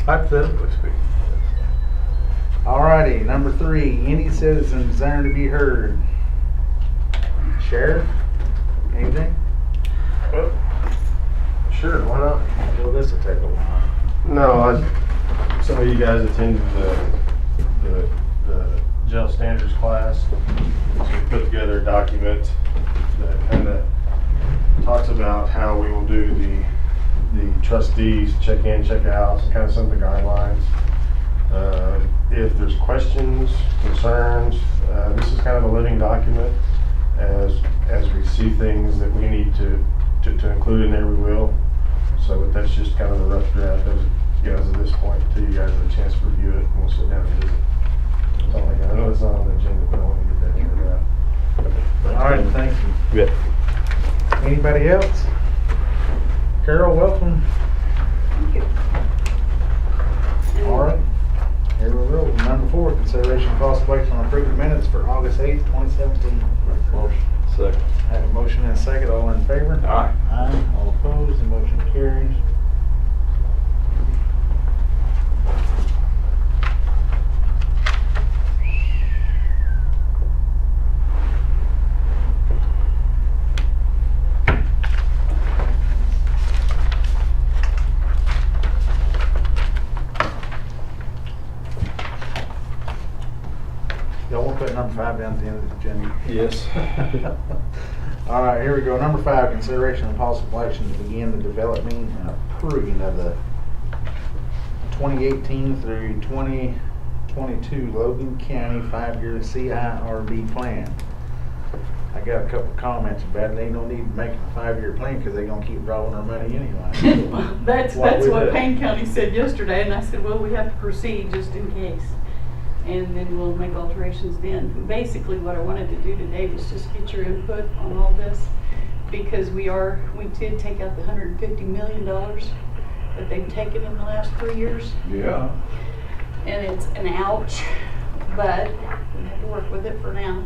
Hypothetically speaking. Alrighty, number 3, any citizen desiring to be heard. Sheriff, anything? Well, sure, why not? Well, this will take a while. No, some of you guys attended the jail standards class. So we put together a document that kind of talks about how we will do the trustees check in, check out, kind of some of the guidelines. If there's questions, concerns, this is kind of a living document. As we see things that we need to include in there, we will. So that's just kind of the rough draft as at this point, until you guys have a chance to review it, and we'll sit down and visit. That's all I got. I know it's not on the agenda, but I want to get that figured out. Alright, thank you. Yeah. Anybody else? Carol, welcome. Thank you. Alright, here we go. Number 4, consideration of possible action on approving minutes for August 8th, 2017. Motion. Second. I have a motion and a second. All in favor? Aye. Aye. All opposed? The motion carries. Y'all want to put number 5 down at the end of the agenda? Yes. All right, here we go. Number 5, consideration of possible action to begin the development and approving of the 2018 through 2022 Logan County 5-year CIRB plan. I got a couple of comments about it. Ain't no need to make a 5-year plan because they're going to keep drawing our money anyway. That's What we what did. Payne County said yesterday, and I said, well, we have to proceed just in case. And then we'll make alterations then. Basically, what I wanted to do today was just get your input on all this, because we did take out the $150 million that they've taken in the last 3 years. Yeah. And it's an ouch, but we have to work with it for now.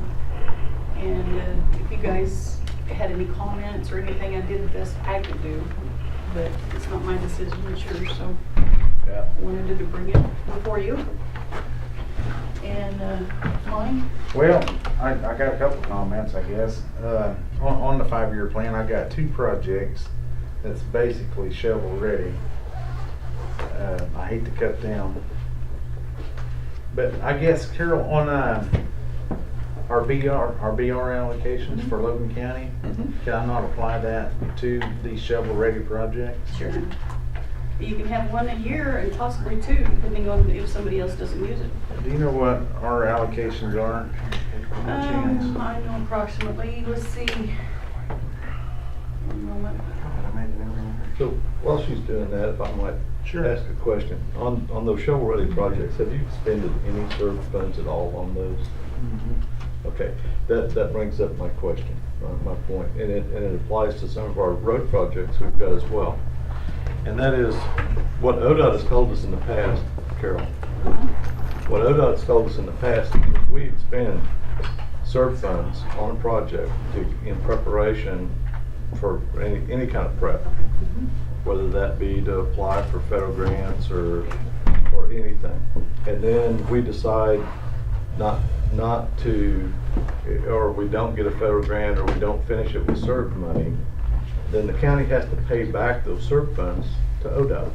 And if you guys had any comments or anything, I did the best I could do, but it's not my decision, it's yours, so Yeah. I wanted to bring it before you. And mine? Well, I got a couple of comments, I guess. On the 5-year plan, I got 2 projects that's basically shovel ready. I hate to cut them. But I guess, Carol, on our BR allocations for Logan County, can I not apply that to these shovel ready projects? Sure. You can have one a year and possibly 2, depending on if somebody else doesn't use it. Do you know what our allocations are? Chance? I know approximately, let's see. One moment. So while she's doing that, if I might Sure. ask a question. On those shovel-ready projects, have you expended any service funds at all on those? Okay, that brings up my question, my point, and it applies to some of our road projects we've got as well. And that is, what ODOT has told us in the past, Carol, what ODOT has told us in the past, if we expend serve funds on a project in preparation for any kind of prep, whether that be to apply for federal grants or anything, and then we decide not to, or we don't get a federal grant, or we don't finish it with SERB money, then the county has to pay back those SERB funds to ODOT.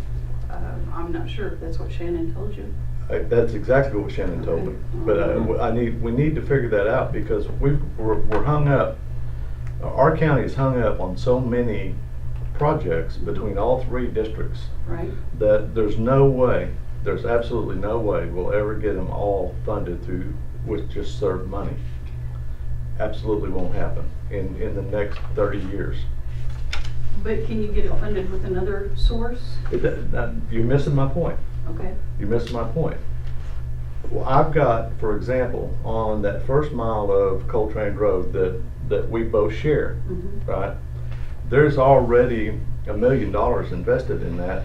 I'm not sure if that's what Shannon told you. That's exactly what Shannon told me, but we need to figure that out, because we're hung up. Our county is hung up on so many projects between all 3 districts Right. that there's absolutely no way we'll ever get them all funded through with just SERB money. Absolutely won't happen in the next 30 years. But can you get it funded with another source? You're missing my point. Okay. You're missing my point. Well, I've got, for example, on that first mile of Coltrane Road that we both share, right? There's already $1 million invested in that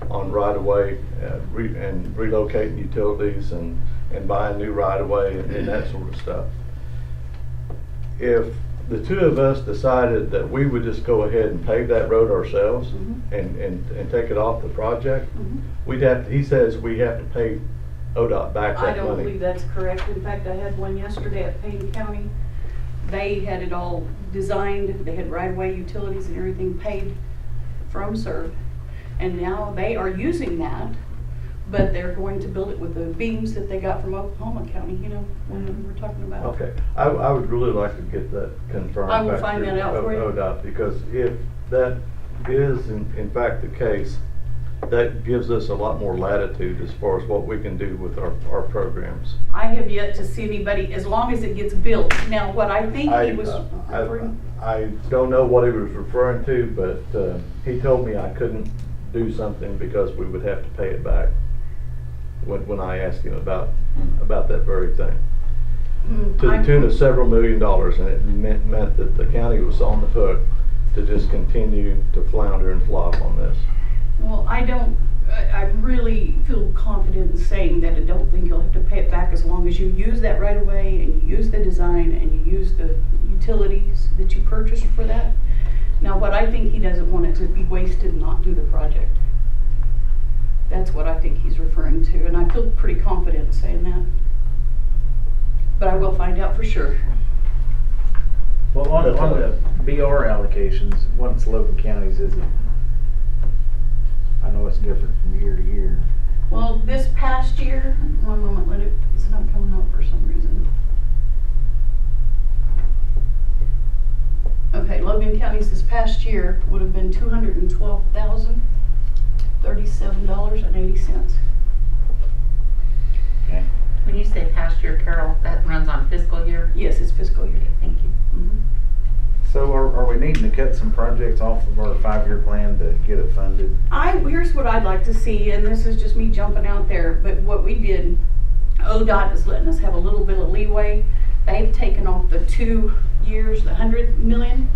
on right-of-way and relocating utilities and buying new right-of-way and that sort of stuff. If the two of us decided that we would just go ahead and pave that road ourselves Mhm. and take it off the project, Mhm. we'd have, he says we have to pay ODOT back I that don't money. believe that's correct. In fact, I had one yesterday at Payne County. They had it all designed, they had right-of-way utilities and everything paid from CERB. And now they are using that, but they're going to build it with the beams that they got from Oklahoma County, you know, when we were talking about. Okay, I would really like to get that confirmed. I will back find through that out for you. ODOT, because if that is in fact the case, that gives us a lot more latitude as far as what we can do with our programs. I have yet to see anybody, as long as it gets built. Now, what I think he was referring. I don't know what he was referring to, but he told me I couldn't do something because we would have to pay it back when I asked him about that very thing. To the tune of several $1,000,000, and it meant that the county was on the hook to just continue to flounder and flop on this. Well, I really feel confident in saying that I don't think you'll have to pay it back as long as you use that right away and you use the design and you use the utilities that you purchased for that. Now, what I think he doesn't want it to be wasted and not do the project. That's what I think he's referring to, and I feel pretty confident in saying that. But I will find out for sure. Well, on the BR allocations, once Logan County's is it? I know it's different from year to year. Well, this past year, one moment, it's not coming up for some reason. Okay, Logan County's this past year would have been $212,037.80. Okay. When you say past year, Carol, that runs on fiscal year? Yes, it's fiscal year. Okay, thank you. Mhm. So are we needing to cut some projects off of our 5-year plan to get it funded? Here's what I'd like to see, and this is just me jumping out there, but what we did, ODOT is letting us have a little bit of leeway. They've taken off the 2 years, the 100 million.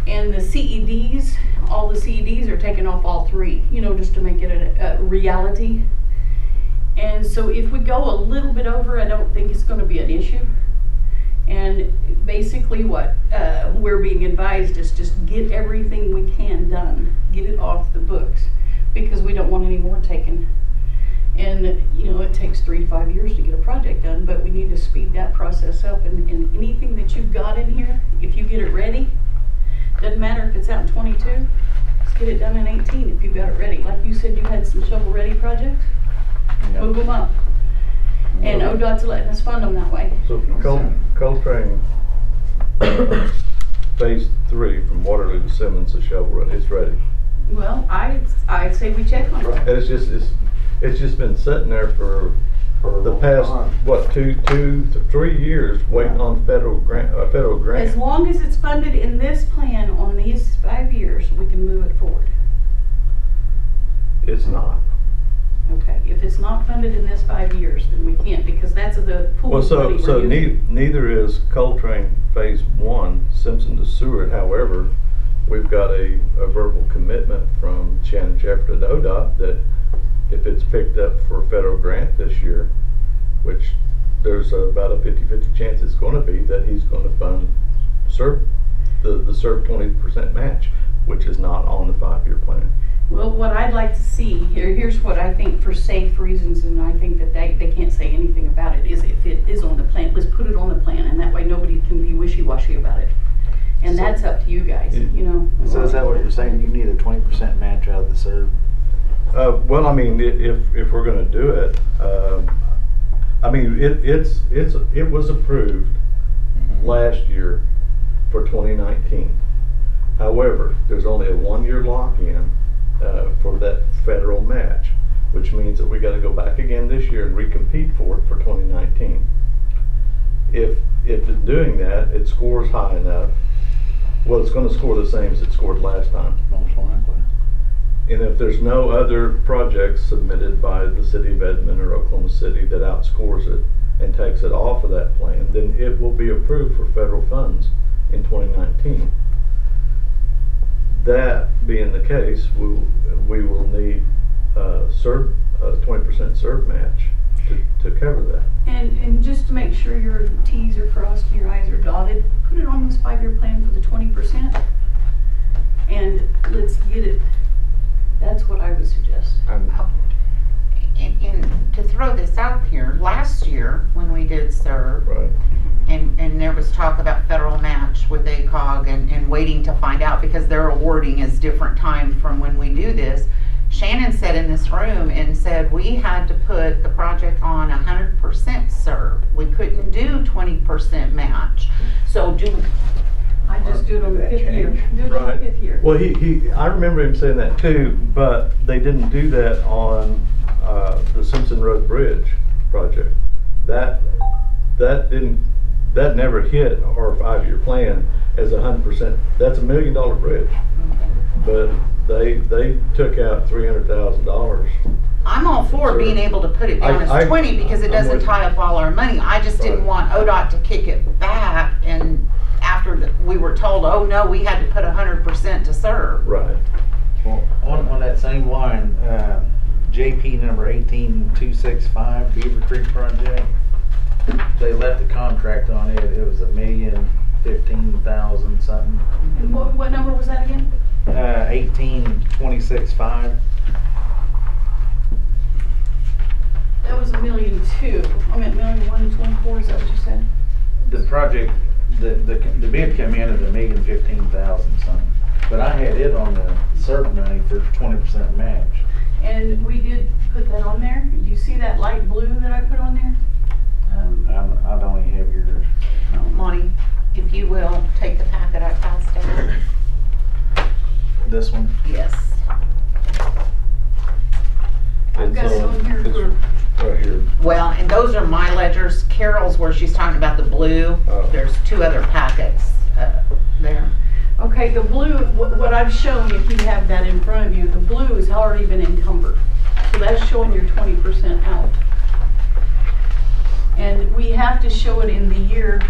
And the CEDs, all the CEDs are taking off all 3, you know, just to make it a reality. And so if we go a little bit over, I don't think it's gonna be an issue. And basically what we're being advised is just get everything we can done, get it off the books, because we don't want any more taken. And you know, it takes 3 to 5 years to get a project done, but we need to speed that process up. And anything that you've got in here, if you get it ready, doesn't matter if it's out in 22, let's get it done in 18 if you've got it ready. Like you said, you had some shovel-ready projects, move them up. And ODOT's letting us fund them that way. So Coltrane Phase 3 from Waterloo to Simmons to shovel ready, it's ready. Well, I say we check on it. And it's just been sitting there for the past, what, 2 to 3 years waiting on federal grant. As long as it's funded in this plan on these 5 years, we can move it forward. It's not. Okay, if it's not funded in this 5 years, then we can't, because that's the pool Well, of money so we're using. neither is Coltrane Phase 1, Simpson to Seward. However, we've got a verbal commitment from Shannon Shepherd to ODOT that if it's picked up for a federal grant this year, which there's about a 50-50 chance it's going to be, that he's going to fund the CERB 20% match, which is not on the 5-year plan. Well, what I'd like to see, here's what I think for safe reasons, and I think that they can't say anything about it, is if it is on the plan, let's put it on the plan, and that way nobody can be wishy-washy about it. And that's up to you guys, you know. So is that what you're saying? You need a 20% match out of the CERB? Well, I mean, if we're going to do it, I mean, it was approved last year for 2019. However, there's only a 1-year lock-in for that federal match, which means that we got to go back again this year and recompete for it for 2019. If it's doing that, it scores high enough. Well, it's going to score the same as it scored last time. Most likely. And if there's no other projects submitted by the city of Edmond or Oklahoma City that outscores it and takes it off of that plan, then it will be approved for federal funds in 2019. That being the case, we will need a 20% CERB match. to cover that. And just to make sure your Ts are crossed and your Is are dotted, put it on this 5-year plan for the 20%. And let's get it, that's what I would suggest. I'm, And to throw this out here, last year, when we did serve, right. and there was talk about federal match with ACOG and waiting to find out because their awarding is different time from when we do this. Shannon sat in this room and said we had to put the project on 100% serve. We couldn't do 20% match. So I just do it on the That 5th year. change. Do it on the 5th year. Well, I remember him saying that too, but they didn't do that on the Simpson Road Bridge project. That never hit our 5-year plan as 100%. That's $1 million bridge, but they took out $300,000. I'm all for being able to put it down as 20 because it I'm doesn't with you. tie up all our money. I just didn't Right. want ODOT to kick it back and after we were told, oh no, we had to put 100% to serve. Right. Well, on that same line, JP number 18265 Beaver Creek project, they left the contract on it. It was $1,015,000 something. And what number was that again? 18265. That was $1.2 million. I meant $1,124,000, is that what you said? The project, the bid come in at $1,015,000 something. But I had it on the CERB money for 20% match. And we did put that on there. Do you see that light blue that I put on there? I don't even have yours. Monty, if you will, take the packet I passed out. This one? Yes. I've got it on here It's for, right here. Well, and those are my ledgers. Carol's where she's talking about the blue. Oh. There's 2 other packets there. okay, the blue, what I've shown, if you have that in front of you, the blue has already been encumbered. So that's showing your 20% out. And we have to show it in the year,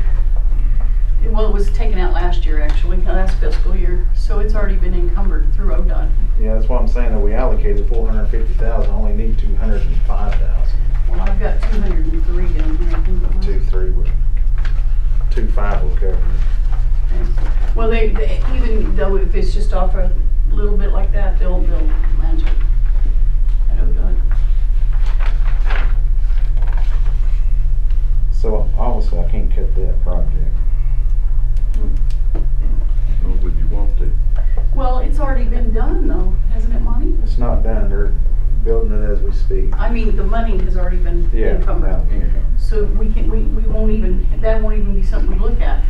well, it was taken out last year actually, last fiscal year. So it's already been encumbered through ODOT. Yeah, that's what I'm saying, that we allocated $450,000, only need $205,000. Well, I've got 203 down here. I think it was. 2.3 would, 2.5 will cover it. Well, they even though if it's just off a little bit like that, they'll match it. I don't know. So obviously I can't cut that project. Nor would you want to. Well, it's already been done though, hasn't it, Monty? It's not done, they're building it as we speak. I mean, the money has already been encumbered. So we won't even, that won't even be something we look at.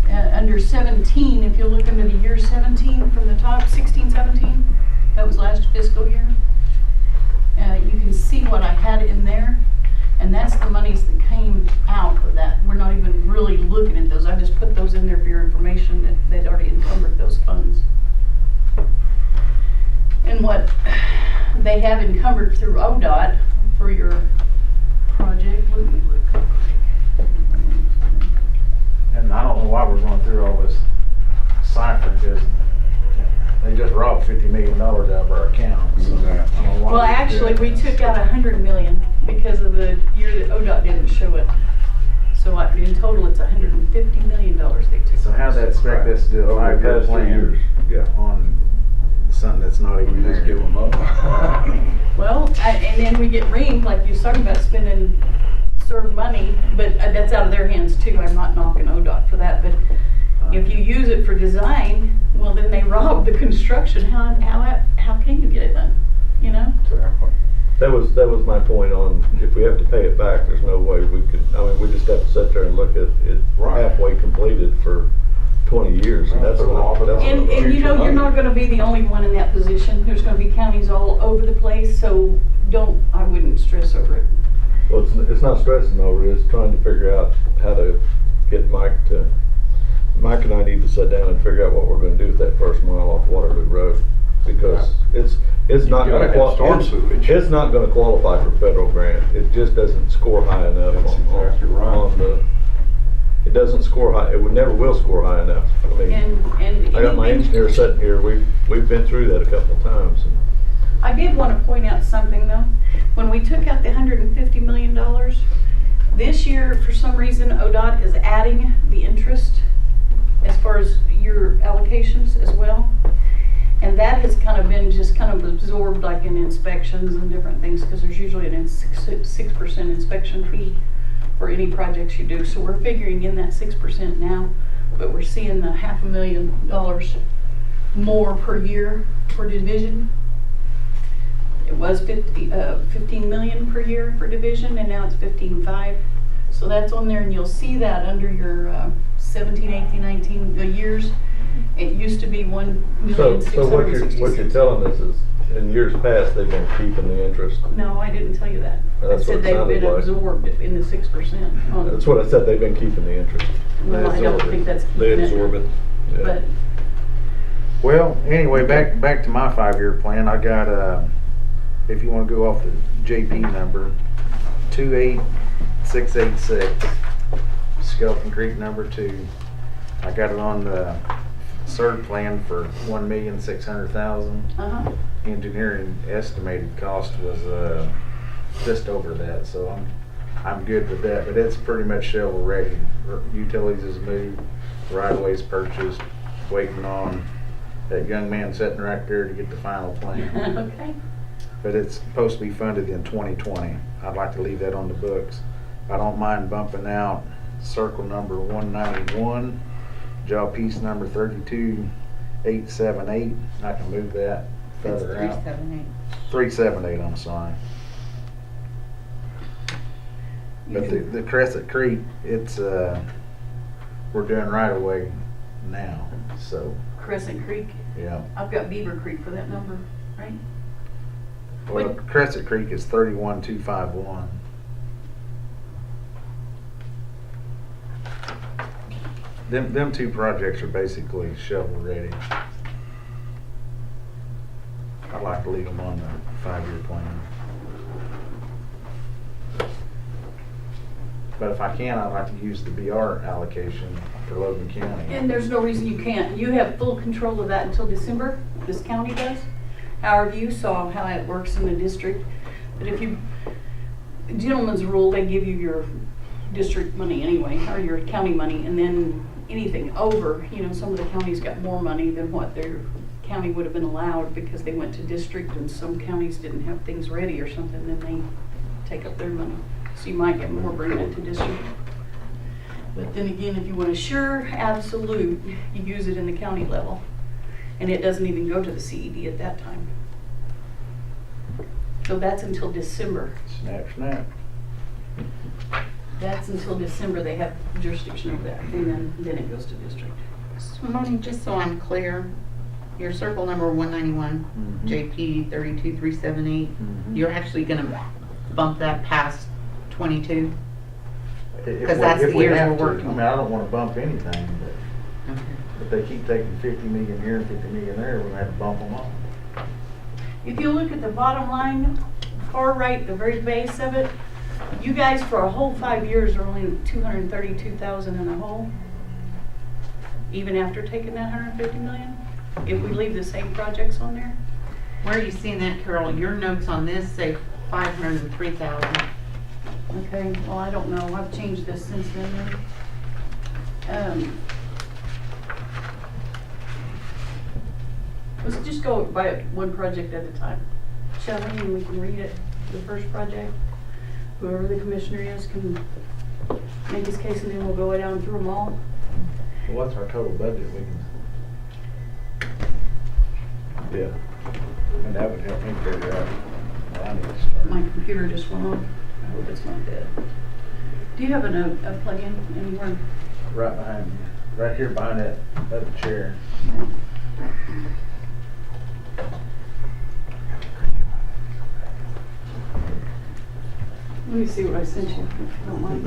Under 17, if you look into the year 17 from the top, 16, 17, that was last fiscal year. You can see what I had in there, and that's the monies that came out of that. We're not even really looking at those. I just put those in there for your information that they'd already encumbered those funds. And what they have encumbered through ODOT for your project, let me look. And I don't know why we're going through all this cipher, because they just robbed $50 million out of our account. So I don't know why Well, we did actually, we this. took out $100 million because of the year that ODOT didn't show it. So in total, it's $150 million they took. So how'd that expect us to do a Over the 5-year past 2 plan years. Yeah. on something that's not even there? them up. Well, and then we get ringed, like you was talking about spending served money, but that's out of their hands too. I'm not knocking ODOT for that, but if you use it for design, well, then they rob the construction. How can you get it done? You know? Exactly. That was my point on, if we have to pay it back, there's no way we could, I mean, we just have to sit there and look at it Right. halfway completed for 20 years, and that's not. And you know, you're not gonna be the only one in that position. There's gonna be counties all over the place, so I wouldn't stress over it. Well, it's not stressing over it, it's trying to figure out how to get Mike and I need to sit down and figure out what we're gonna do with that first mile off Waterloo Road. Because it's not You gotta gonna have storm sewage. it's not gonna qualify for federal grant. It just doesn't score high enough That's exactly right. on the, it doesn't score high, it never will score high enough. I mean, And I got my anything- engineer sitting here, we've been through that a couple of times. I did want to point out something though. When we took out the $150 million, this year, for some reason, ODOT is adding the interest as far as your allocations as well. And that has kind of been just kind of absorbed like in inspections and different things, because there's usually an 6% inspection fee for any projects you do. So we're figuring in that 6% now, but we're seeing the $500,000 more per year for division. It was 15 million per year for division, and now it's 15.5. So that's on there, and you'll see that under your 17, 18, 19 the years. It used to be So what you're 1,666,000. telling us is, in years past, they've been keeping the interest. No, I didn't tell you that. That's I said what it they've sounded been like. absorbed in the 6%. That's what I said, they've been keeping the interest. Well, I don't think that's They keeping absorb it. Yeah. But Well, anyway, back to my 5-year plan. I got, if you wanna go off the JP number, 28686, Skeleton Creek number 2. I got it on the CERD plan for 1,600,000. uh-huh. Engineering estimated cost was just over that, so I'm good with that. But it's pretty much shovel ready. Utilities is moved, right of ways purchased, waiting on that young man sitting right there to get the final plan. Okay. But it's supposed to be funded in 2020. I'd like to leave that on the books. I don't mind bumping out circle number 191, job piece number 32878. I can move that It's further out. 378. 378, I'm sorry. But the Crescent Creek, it's, we're doing right away now, so, Crescent Creek. yeah. I've got Beaver Creek for that number, right? Well, Crescent Creek is 31251. Them two projects are basically shovel ready. I'd like to leave them on the 5-year plan. But if I can, I'd like to use the BR allocation for Logan County. And there's no reason you can't. You have full control of that until December, this county does. However, you saw how it works in the district. But if you, gentleman's rule, they give you your district money anyway, or your county money, and then anything over, you know, some of the counties got more money than what their county would have been allowed because they went to district, and some counties didn't have things ready or something, then they take up their money. So you might get more bringing it to district. But then again, if you want a sure, absolute, you use it in the county level. And it doesn't even go to the CED at that time. So that's until December. Snap, snap. That's until December they have jurisdiction over that, and then it goes to district. So Moni, just so I'm clear, your circle number 191, JP 32378, Mhm. you're actually gonna bump that past 22? If 'Cause we- that's if the we years have we're to. working I on. mean, I don't wanna bump anything, Okay. but they keep taking 50 million here and 50 million there, we're gonna have to bump them all. If you look at the bottom line, far right, the very base of it, you guys for a whole 5 years are only 232,000 in a hole. Even after taking that 150 million, if we leave the same projects on there. Where are you seeing that, Carol? Your notes on this say 503,000. Okay, well, I don't know, I've changed this since then. Let's just go by one project at a time, shall we? And we can read it, the first project. Whoever the commissioner is can make his case, and then we'll go down through them all. Well, what's our total budget? We can, Yeah. and that would help me figure out what I need to start. My computer just went off, I hope it's not dead. Do you have a plug-in anywhere? Right behind me, right here behind that other chair. Let me see what I sent you, if you don't mind.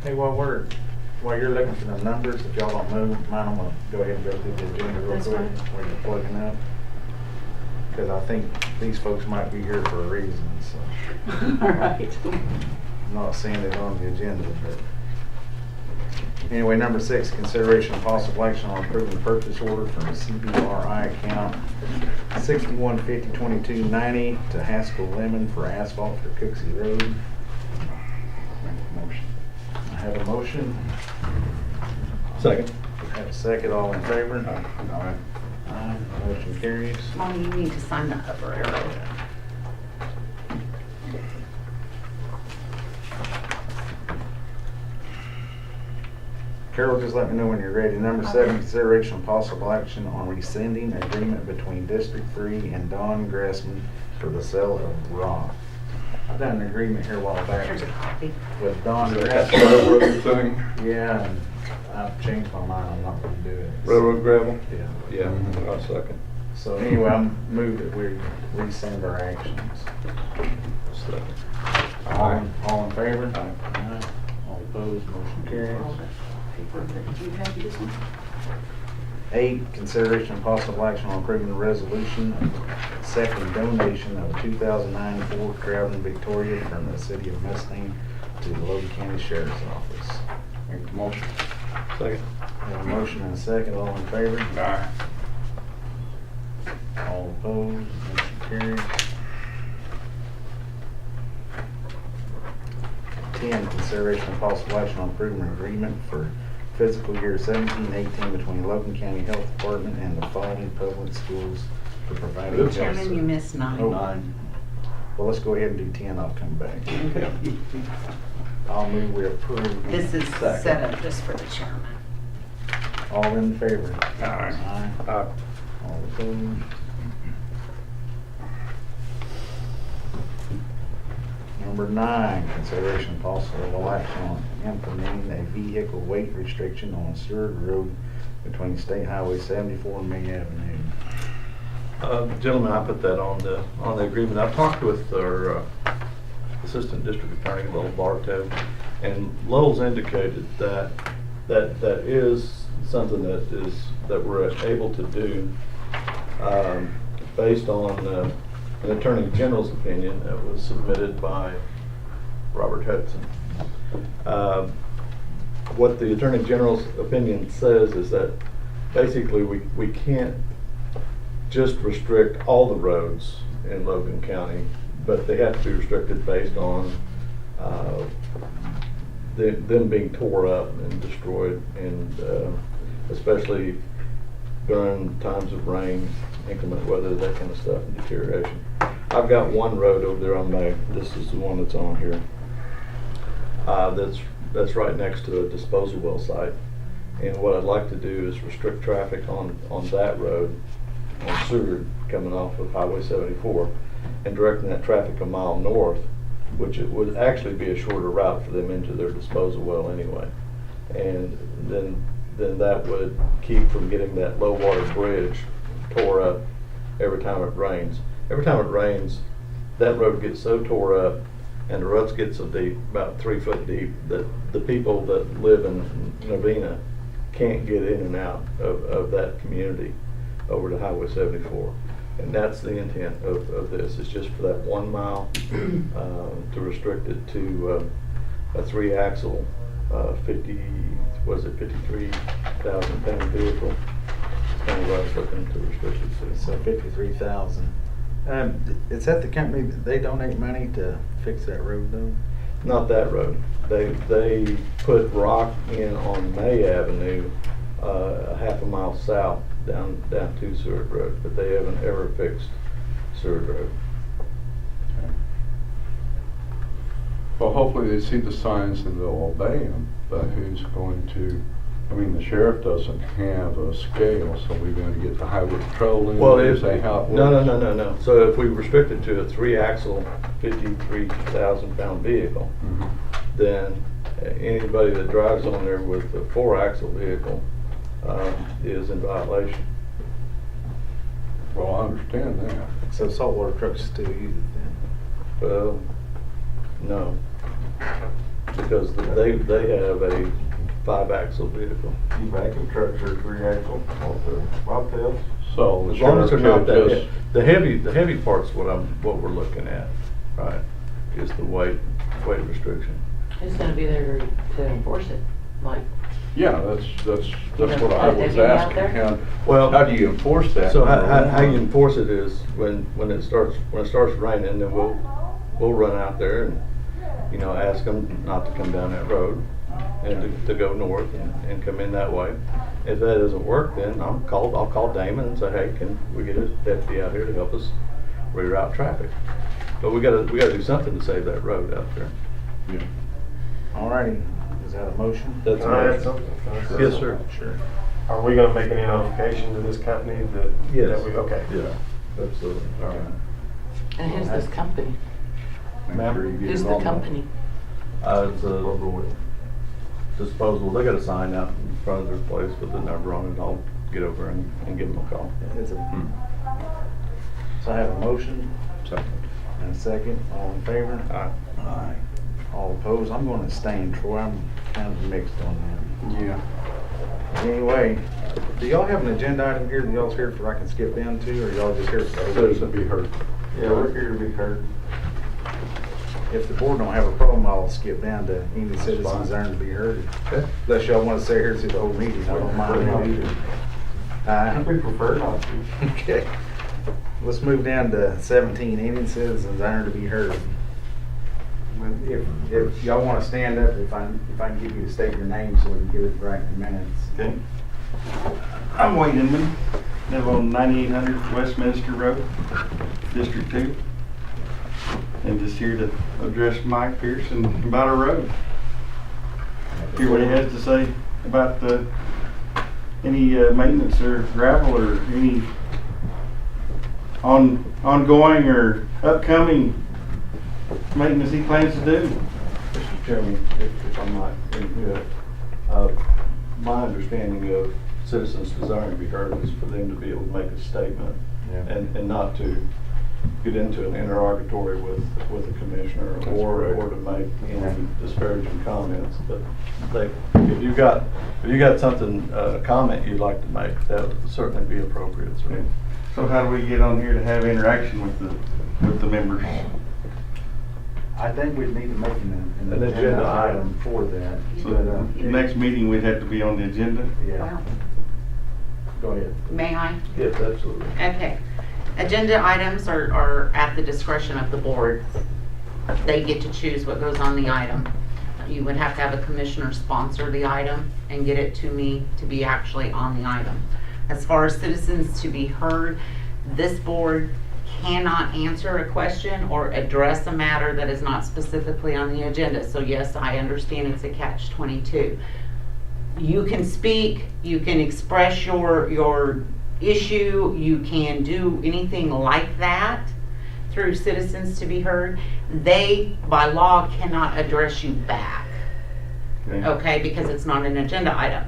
Hey, while you're looking for the numbers, if y'all don't move, mine, I'm gonna go ahead and go through the agenda real That's quick. fine. While you're plugging up. because I think these folks might be here for a reason, so. All right. I'm not seeing it on the agenda, but. Anyway, number 6, consideration of possible action on approving purchase order from CBRI account 61502290 to Haskell Lemon for asphalt for Cooksey Road. Make a motion. I have a motion. Second. I have a second. All in favor? Aye. Aye. Motion carries. Mom, you need to sign the upper arrow. Carol, just let me know when you're ready. Number 7, consideration of possible action on rescinding agreement between District 3 and Don Gressman for the sale of rock. I've done an agreement here a while back Here's a copy. with Don That's the Gressman. railroad thing? Yeah, and I've changed my mind. I'm not gonna do it. Railroad gravel? Yeah. Yeah, I'll second. So anyway, I'm moved that we rescind our actions. Second. All in favor? Aye. Aye. All opposed, motion carries. All the paper that you have, this one. 8, consideration of possible action on approving the resolution of accepting donation of a 2009 Ford Crown Victoria from the city of Mustang to the Logan County Sheriff's Office. Make the motion. Second. We have a motion and a second. All in favor? Aye. All opposed, motion carries. 10, consideration of possible action on approving an agreement for fiscal year 17-18 between Logan County Health Department and the following public schools for providing health Chairman, you services. missed 9. Oh, 9. Well, let's go ahead and do 10, I'll come back. I'll move we approve. This is Second. set up just for the chairman. All in favor? Aye. Aye. Aye. All opposed? Number 9, consideration of possible action on implementing a vehicle weight restriction on Seward Road between State Highway 74 and May Avenue. Gentlemen, I put that on the agreement. I've talked with our Assistant District Attorney, Lowell Bartow, and Lowell's indicated that is something that we're able to do based on an Attorney General's opinion that was submitted by Robert Hudson. What the Attorney General's opinion says is that basically we can't just restrict all the roads in Logan County, but they have to be restricted based on them being tore up and destroyed, and especially during times of rain, inclement weather, that kind of stuff, and deterioration. I've got one road over there on May. This is the one that's on here. That's right next to a disposal well site. And what I'd like to do is restrict traffic on that road, on Seward, coming off of Highway 74, and directing that traffic a mile north, which it would actually be a shorter route for them into their disposal well anyway. And then that would keep from getting that low water bridge tore up every time it rains. Every time it rains, that road gets so tore up and the ruts get so deep, about 3 foot deep, that the people that live in Novena can't get in and out of that community over to Highway 74. And that's the intent of this. It's just for that 1 mile to restrict it to a 3-axle 53,000 pound vehicle. That's kind of what I was looking to restrict it to. So 53,000. Is that the company that they donate money to fix that road though? Not that road. They put rock in on May Avenue, a half a mile south down to Seward Road, but they haven't ever fixed Seward Road. Well, hopefully they see the signs and they'll obey them, but who's going to, I mean, the sheriff doesn't have a scale, so we're going to get the highway patrol in Well, and say how it no. works. So if we restrict it to a 3-axle, 53,000 pound vehicle, Mhm. then anybody that drives on there with a 4-axle vehicle is in violation. Well, I understand that. So saltwater trucks still use it then? Well, no, because they have a 5-axle vehicle. Vacuum trucks are 3-axle, bobtails. So. As long as they're not sheriff that, could the heavy part's what we're looking at, right? Is the weight restriction. Who's gonna be there to enforce it? Like, Yeah, that's what I was Have you out asking. there? How do you enforce that? So how you enforce it is when it starts raining, then we'll run out there and, you know, ask them not to come down that road and to go north and come in that way. If that doesn't work, then I'll call Damon and say, hey, can we get a deputy out here to help us reroute traffic? But we gotta do something to save that road out there. Yeah. Alrighty, is that a motion? That's Can I add something? Can I say Yes, something? sir. Sure. Are we gonna make any notification to this company that? Yes. that we okay. Yeah, absolutely. All right. and who's this company? Make sure you get Who's it the on company? It's a disposable, they got a sign out in front of their place with the number on it. I'll get over and give them a call. It's a, so I have a motion Second. and a second, all in favor? Aye. Aye. All opposed, I'm gonna abstain, Troy, I'm kind of mixed on Yeah. that. Anyway, do y'all have an agenda item here that y'all's here for I can skip down to, or y'all just here for? Citizen be heard. Yeah, we're here to be heard. If the board don't have a problem, I'll skip down to any citizens there to be heard. Okay. Unless y'all wanna stay here through the whole meeting, I don't mind either. We prefer not to. Okay. Let's move down to 17, any citizens there to be heard. If y'all wanna stand up, if I can give you to state your name so we can get it right in minutes. Okay. I'm Wayne Inman, live on 9800 Westminster Road, District 2. And just here to address Mike Pearson about our road. Hear what he has to say about any maintenance or gravel or any ongoing or upcoming maintenance he plans to do. Mr. Chairman, if I might interject, my understanding of citizens desiring to be heard is for them to be able to make a statement Yeah. and not to get into an interrogatory with a commissioner or to make any disparaging comments. But if you got something, a comment you'd like to make, that would certainly be appropriate, sir. So how do we get on here to have interaction with the members? I think we'd need to make an An agenda agenda item. item for that. So But, next meeting, we'd have to be on the agenda. Yeah, Wow. go ahead. May I? Yes, absolutely. Okay. Agenda items are at the discretion of the board. They get to choose what goes on the item. You would have to have a commissioner sponsor the item and get it to me to be actually on the item. As far as citizens to be heard, this board cannot answer a question or address a matter that is not specifically on the agenda. So yes, I understand it's a catch-22. You can speak, you can express your issue, you can do anything like that through citizens to be heard. They, by law, cannot address you back, okay, because it's not an agenda item.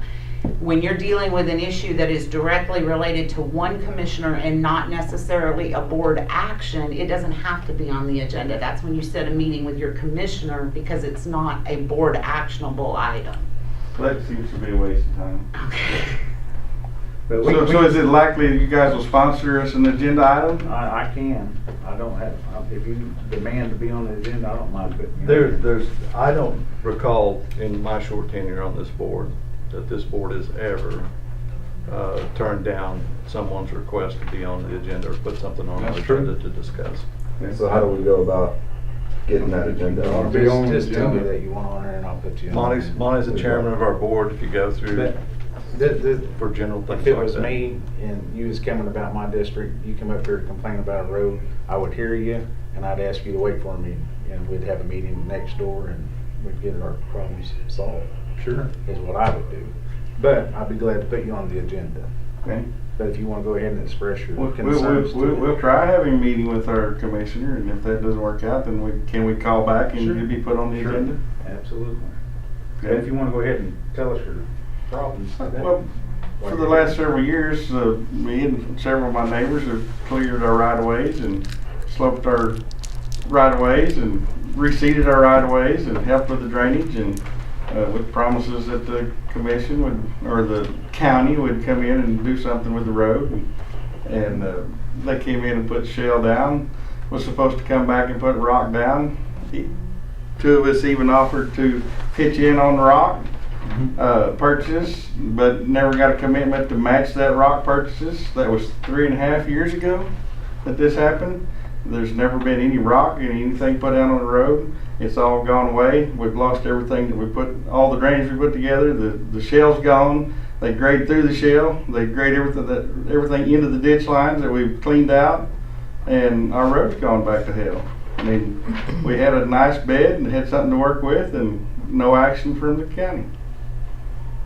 When you're dealing with an issue that is directly related to one commissioner and not necessarily a board action, it doesn't have to be on the agenda. That's when you set a meeting with your commissioner because it's not a board actionable item. That seems to be a waste of time. Okay. But So is it likely you guys will sponsor us an agenda item? I can. I don't have, if you demand to be on the agenda, I don't mind putting you on there. I don't recall in my short tenure on this board that this board has ever turned down someone's request to be on the agenda or put something on the That's true. agenda to discuss. So how do we go about getting that agenda on? Be on the Just tell me agenda. that you want on there and I'll put you on. Monty's the chairman of our board. If you go through The- for general things If it like was that. me and you was coming about my district, you come up here to complain about a road, I would hear you and I'd ask you to wait for me. And we'd have a meeting next door and we'd get our problems solved. Sure. Is what I would do. But I'd be glad to put you on the agenda. Okay. But if you want to go ahead and express your We'll concerns. we'll try having a meeting with our commissioner, and if that doesn't work out, then can we call back and Sure. you'll be put on the Sure. agenda? Absolutely. And if you want to go ahead and tell us your problems. Well, for the last several years, me and several of my neighbors have cleared our right-of-ways and sloped our right-of-ways and reseeded our right-of-ways and helped with the drainage and with promises that the commission would, or the county would come in and do something with the road. And they came in and put shell down, was supposed to come back and put rock down. Two of us even offered to pitch in on the rock purchase, but never got a commitment to match that rock purchases. That was 3.5 years ago that this happened. There's never been any rock, anything put down on the road. It's all gone away. We've lost everything that we put, all the drainage we put together. The shell's gone. They grade through the shell. They grade everything into the ditch lines that we've cleaned out, and our road's gone back to hell. I mean, we had a nice bed and had something to work with, and no action from the county.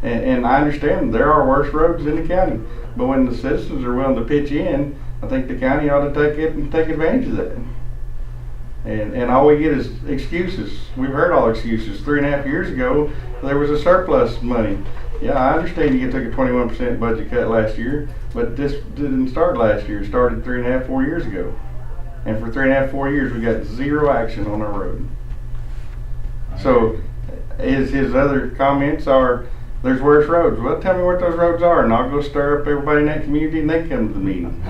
And I understand there are worse roads in the county, but when the citizens are willing to pitch in, I think the county ought to take it and take advantage of that. And all we get is excuses. We've heard all excuses. 3.5 years ago, there was a surplus money. Yeah, I understand you took a 21% budget cut last year, but this didn't start last year. It started 3.5, 4 years ago. And for 3.5, 4 years, we got zero action on our road. So his other comments are, there's worse roads. Well, tell me what those roads are, and I'll go stir up everybody in that community, and they come to the meeting.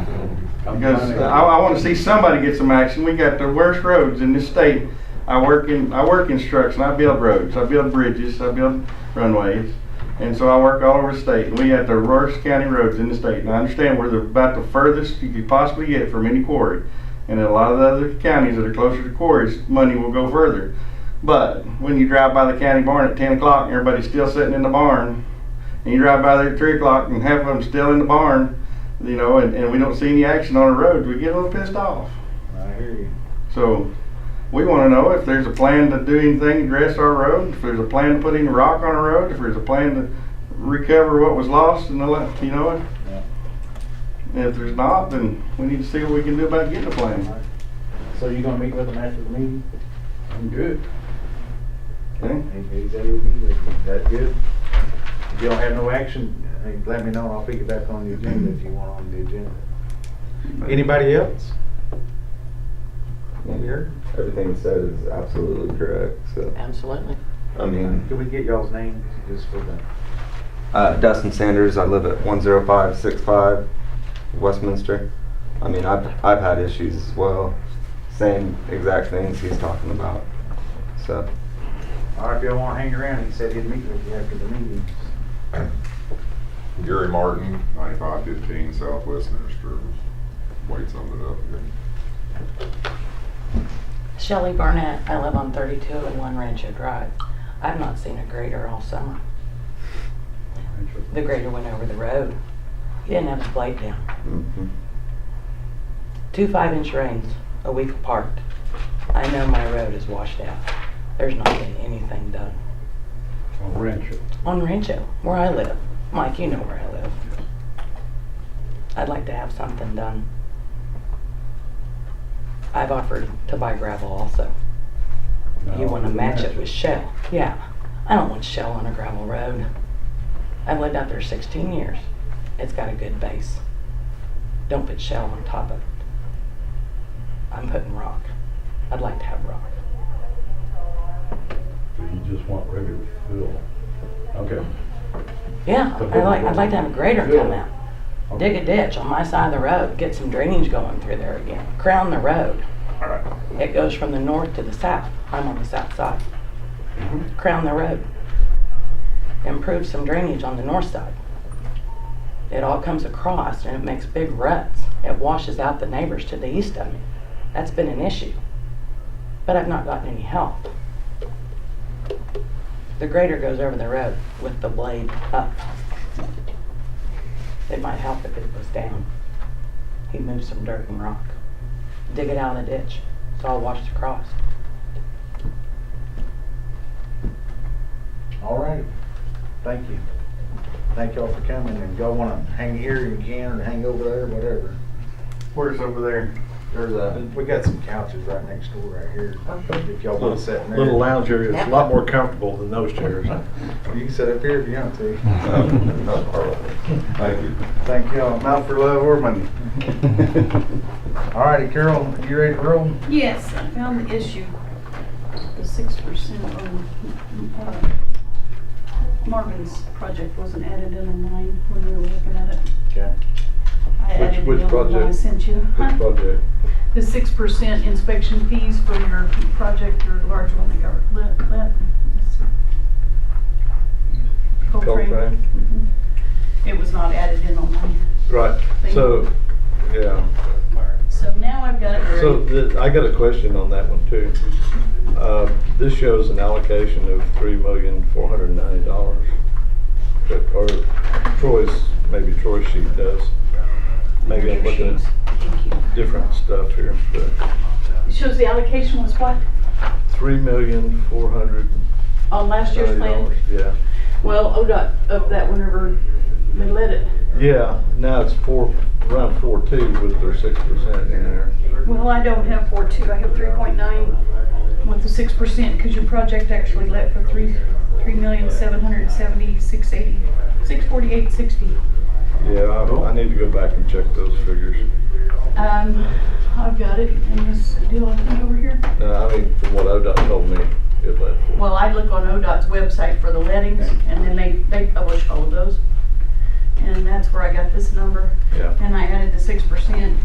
Because I want to see somebody get some action. We got the worst roads in this state. I work in construction. I build roads. I build bridges. I build runways. And so I work all over the state. And we got the worst county roads in the state. And I understand we're about the furthest you could possibly get from any quarry. And in a lot of the other counties that are closer to quarries, money will go further. But when you drive by the county barn at 10 o'clock and everybody's still sitting in the barn, and you drive by there at 3 o'clock and half of them still in the barn, you know, and we don't see any action on the roads, we get a little pissed off. I hear you. So we want to know if there's a plan to do anything to address our road, if there's a plan to put any rock on the road, if there's a plan to recover what was lost in the, you know. Yeah. And if there's not, then we need to see what we can do about getting a plan. So you gonna meet with them after the meeting? I'm good. Okay? He said he'll be with you. That good? If you don't have no action, let me know and I'll pick it back on the agenda if you want on the agenda. Anybody else? Have you heard? Everything said is absolutely correct, so, Absolutely. I mean, Could we get y'all's names just for the? Dustin Sanders, I live at 10565 Westminster. I mean, I've had issues as well, same exact things he's talking about, so. All right, if y'all wanna hang around, he said he'd meet with you after the meeting. Gary Martin, 9515 Southwest Minister. Wait something up again. Shelley Barnett, I live on 32 and 1 Rancho Drive. I've not seen a grader all summer. The grader went over the road. He didn't have his blade down. Mhm. 2 5-inch rains a week apart. I know my road is washed out. There's not been anything done. On Rancho. On Rancho, where I live. Mike, you know where I live. I'd like to have something done. I've offered to buy gravel also. You want to match it with shell? Yeah. I don't want shell on a gravel road. I've lived out there 16 years. It's got a good base. Don't put shell on top of it. I'm putting rock. I'd like to have rock. So you just want regular fill? Okay. Yeah, I'd like to have a grader come out. Dig a ditch on my side of the road, get some drainage going through there again. Crown the road. It goes from the north to the south. I'm on the south side. Crown the road. Improve some drainage on the north side. It all comes across and it makes big ruts. It washes out the neighbors to the east of me. That's been an issue. But I've not gotten any help. The grader goes over the road with the blade up. It might help if it was down. He moves some dirt and rock. Dig it out of the ditch. It's all washed across. All right. Thank you. Thank y'all for coming, and if y'all wanna hang here, you can, or hang over there, whatever. Where's over there? We got some couches right next door right here, if y'all wanna sit in there. Little lounge area, it's a lot more comfortable than those chairs. You can sit up here if you want to. Thank you. Thank y'all. Not for love or money. All righty, Carol, you ready to roll? Yes, I found the issue, the 6% on Marvin's project wasn't added in on mine when we were looking at it. Okay. I added which it on the one I project? sent you. Which project? The 6% inspection fees for your project, your large one that got lit. Coltrane? Mhm. It was not added in on mine. Right, so, yeah. So now I've got it ready. So I got a question on that one too. This shows an allocation of $3,490. Or maybe Troy's sheet does. Maybe I'm looking at Thank you. different stuff here, but It shows the allocation was what? $3,490. On last year's plan? Yeah. Well, ODOT up that whenever they let it. Yeah, now it's around 4.2 with their 6% in there. Well, I don't have 4.2, I have 3.9 with the 6%, because your project actually let for 3,770,680, 648.60. Yeah, I need to go back and check those figures. I've got it in this deal I think over here. No, I mean, from what ODOT told me, it led for. Well, I look on ODOT's website for the lettings, and then they publish all of those. And that's where I got this number. Yeah. And I added the 6%,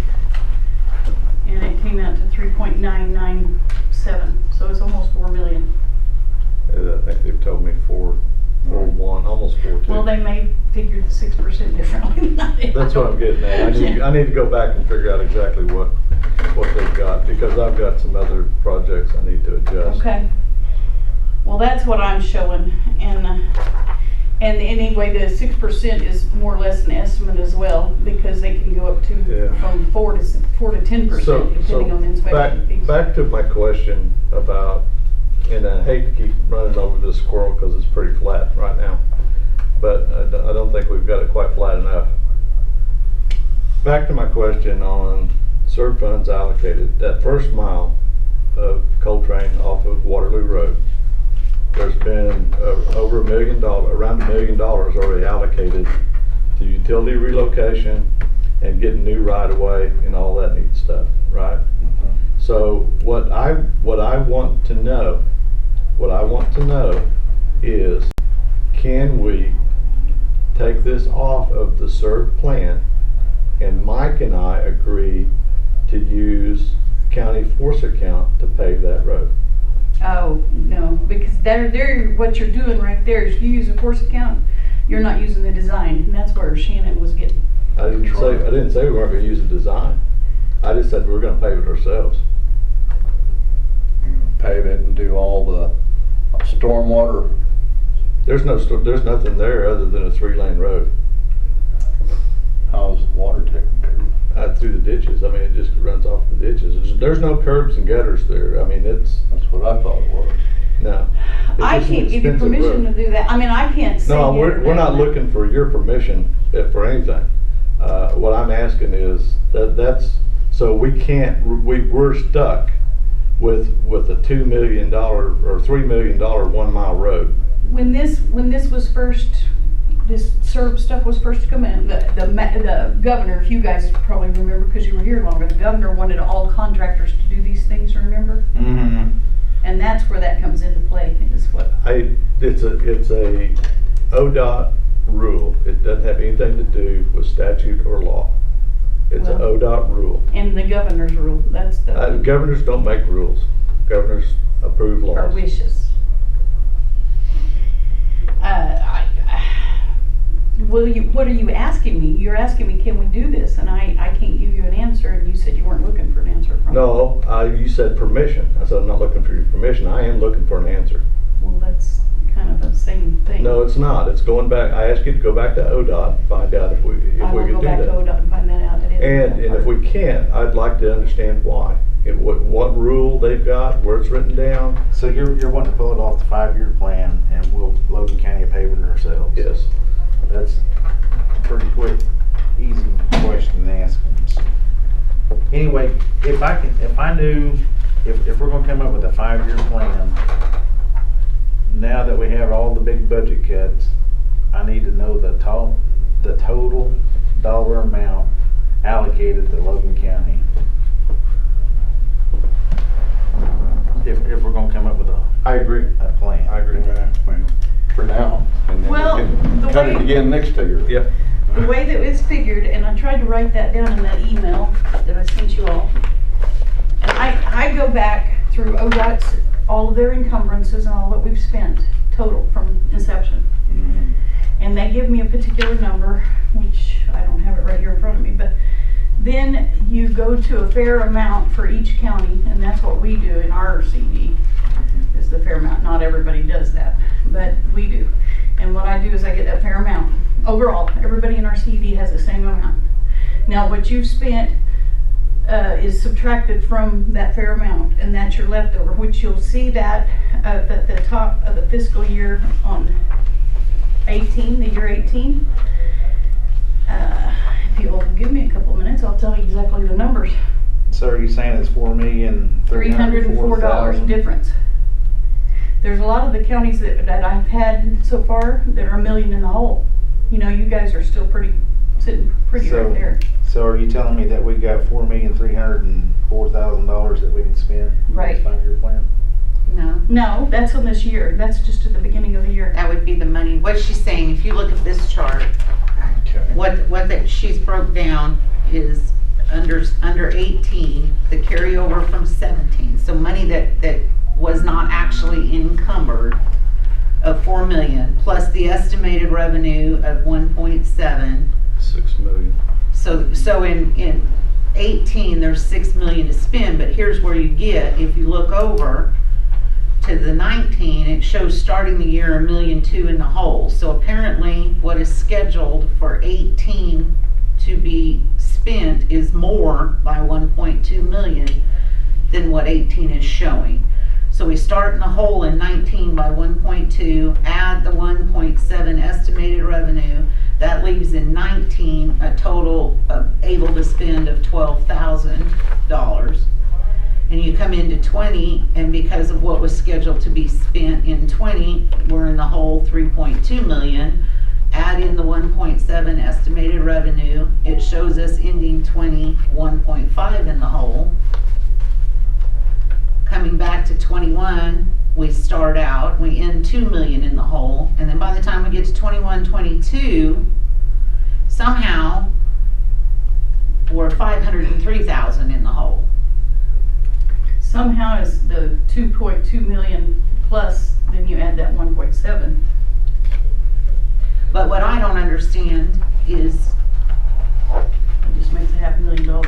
and it came out to 3.997, so it's almost 4 million. I think they've told me 4.1, almost 4.2. Well, they may figure the 6% differently than I did. That's what I'm getting at. I need to go back and figure out exactly what they've got, because I've got some other projects I need to adjust. Okay. Well, that's what I'm showing, and anyway, the 6% is more or less an estimate as well, because they can go up to Yeah. from 4 to 10%, depending on the inspection fees. Back to my question about, and I hate to keep running over this squirrel because it's pretty flat right now, but I don't think we've got it quite flat enough. Back to my question on SERB funds allocated, that first mile of Coltrane off of Waterloo Road, there's been over $1 million, around $1 million already allocated to utility relocation and getting new right-of-way and all that neat stuff, right? So what I want to know is, can we take this off of the SERB plan, and Mike and I agree to use county force account to pave that road? Oh, no, because they're, what you're doing right there is you use a force account, you're not using the design, and that's where Shannon was getting. I didn't say we weren't gonna use the design. I just said we're gonna pave it ourselves. Pave it and do all the stormwater. There's nothing there other than a 3-lane road. How's water taken care of? Through the ditches. I mean, it just runs off the ditches. There's no curbs and gutters there. I mean, That's what I thought it was. no. It's I just an can't give you expensive permission road. to do that. I mean, I can't say. No, here we're not that- looking for your permission for anything. What I'm asking is so we're stuck with a $2 million or $3 million 1 mile road. When this was first, this SERB stuff was first to come in, the governor, if you guys probably remember because you were here longer, the governor wanted all contractors to do these things, remember? Mm-hmm. And that's where that comes into play, is what. It's a ODOT rule. It doesn't have anything to do with statute or law. It's an Well- ODOT rule. And the governor's rule, that's the, Governors don't make rules. Governors approve laws. our wishes. What are you asking me? You're asking me, can we do this? And I can't give you an answer, and you said you weren't looking for an answer from me. No, you said permission. I said I'm not looking for your permission. I am looking for an answer. Well, that's kind of the same thing. No, it's not. It's going back. I asked you to go back to ODOT and find out if we I will could go do back to that. ODOT and find that out. It is And if we can't, I'd like to understand why. What rule they've got, where it's written down. So you're wanting to pull it off the 5-year plan, and we'll Logan County pave it ourselves? Yes. That's a pretty quick, easy question to ask. Anyway, if I knew, if we're gonna come up with a 5-year plan, now that we have all the big budget cuts, I need to know the total dollar amount allocated to Logan County. If we're gonna come up with I agree. a plan. I agree with that. Well, for now. And then cut it again next year. Yep. The way that it's figured, and I tried to write that down in that email that I sent you all. And I go back through ODOT's, all of their encumbrances and all that we've spent total from inception. And they give me a particular number, which I don't have it right here in front of me, but then you go to a fair amount for each county, and that's what we do in our CD, is the fair amount. Not everybody does that, but we do. And what I do is I get that fair amount. Overall, everybody in our CD has the same amount. Now, what you've spent is subtracted from that fair amount, and that's your leftover, which you'll see that at the top of the fiscal year on 18, the year 18. If you'll give me a couple minutes, I'll tell you exactly the numbers. So are you saying it's $304 difference. There's a lot of the counties that I've had so far that are $1 million in the hole. You know, you guys are still sitting pretty right there. So are you telling me that we got $4,304,000 that we can spend? Right. In this 5-year plan? No, No, that's on this year. That's just at the beginning of the year. that would be the money. What she's saying, if you look at this chart, Okay. what that she's broke down is under 18, the carryover from 17. So money that was not actually encumbered of 4 million, plus the estimated revenue of 1.7. 6 million. So in 18, there's 6 million to spend, but here's where you get, if you look over to the 19, it shows starting the year $1.2 million in the hole. So apparently what is scheduled for 18 to be spent is more by 1.2 million than what 18 is showing. So we start in the hole in 19 by 1.2, add the 1.7 estimated revenue, that leaves in 19 a total of able to spend of $12,000. And you come into 20, and because of what was scheduled to be spent in 20, we're in the hole 3.2 million. Add in the 1.7 estimated revenue, it shows us ending 20, 1.5 in the hole. Coming back to 21, we start out, we end 2 million in the hole, and then by the time we get to 21, 22, somehow we're 503,000 in the hole. Somehow it's the 2.2 million plus, then you add that 1.7. But what I don't understand is It just makes $500,000 in the hole.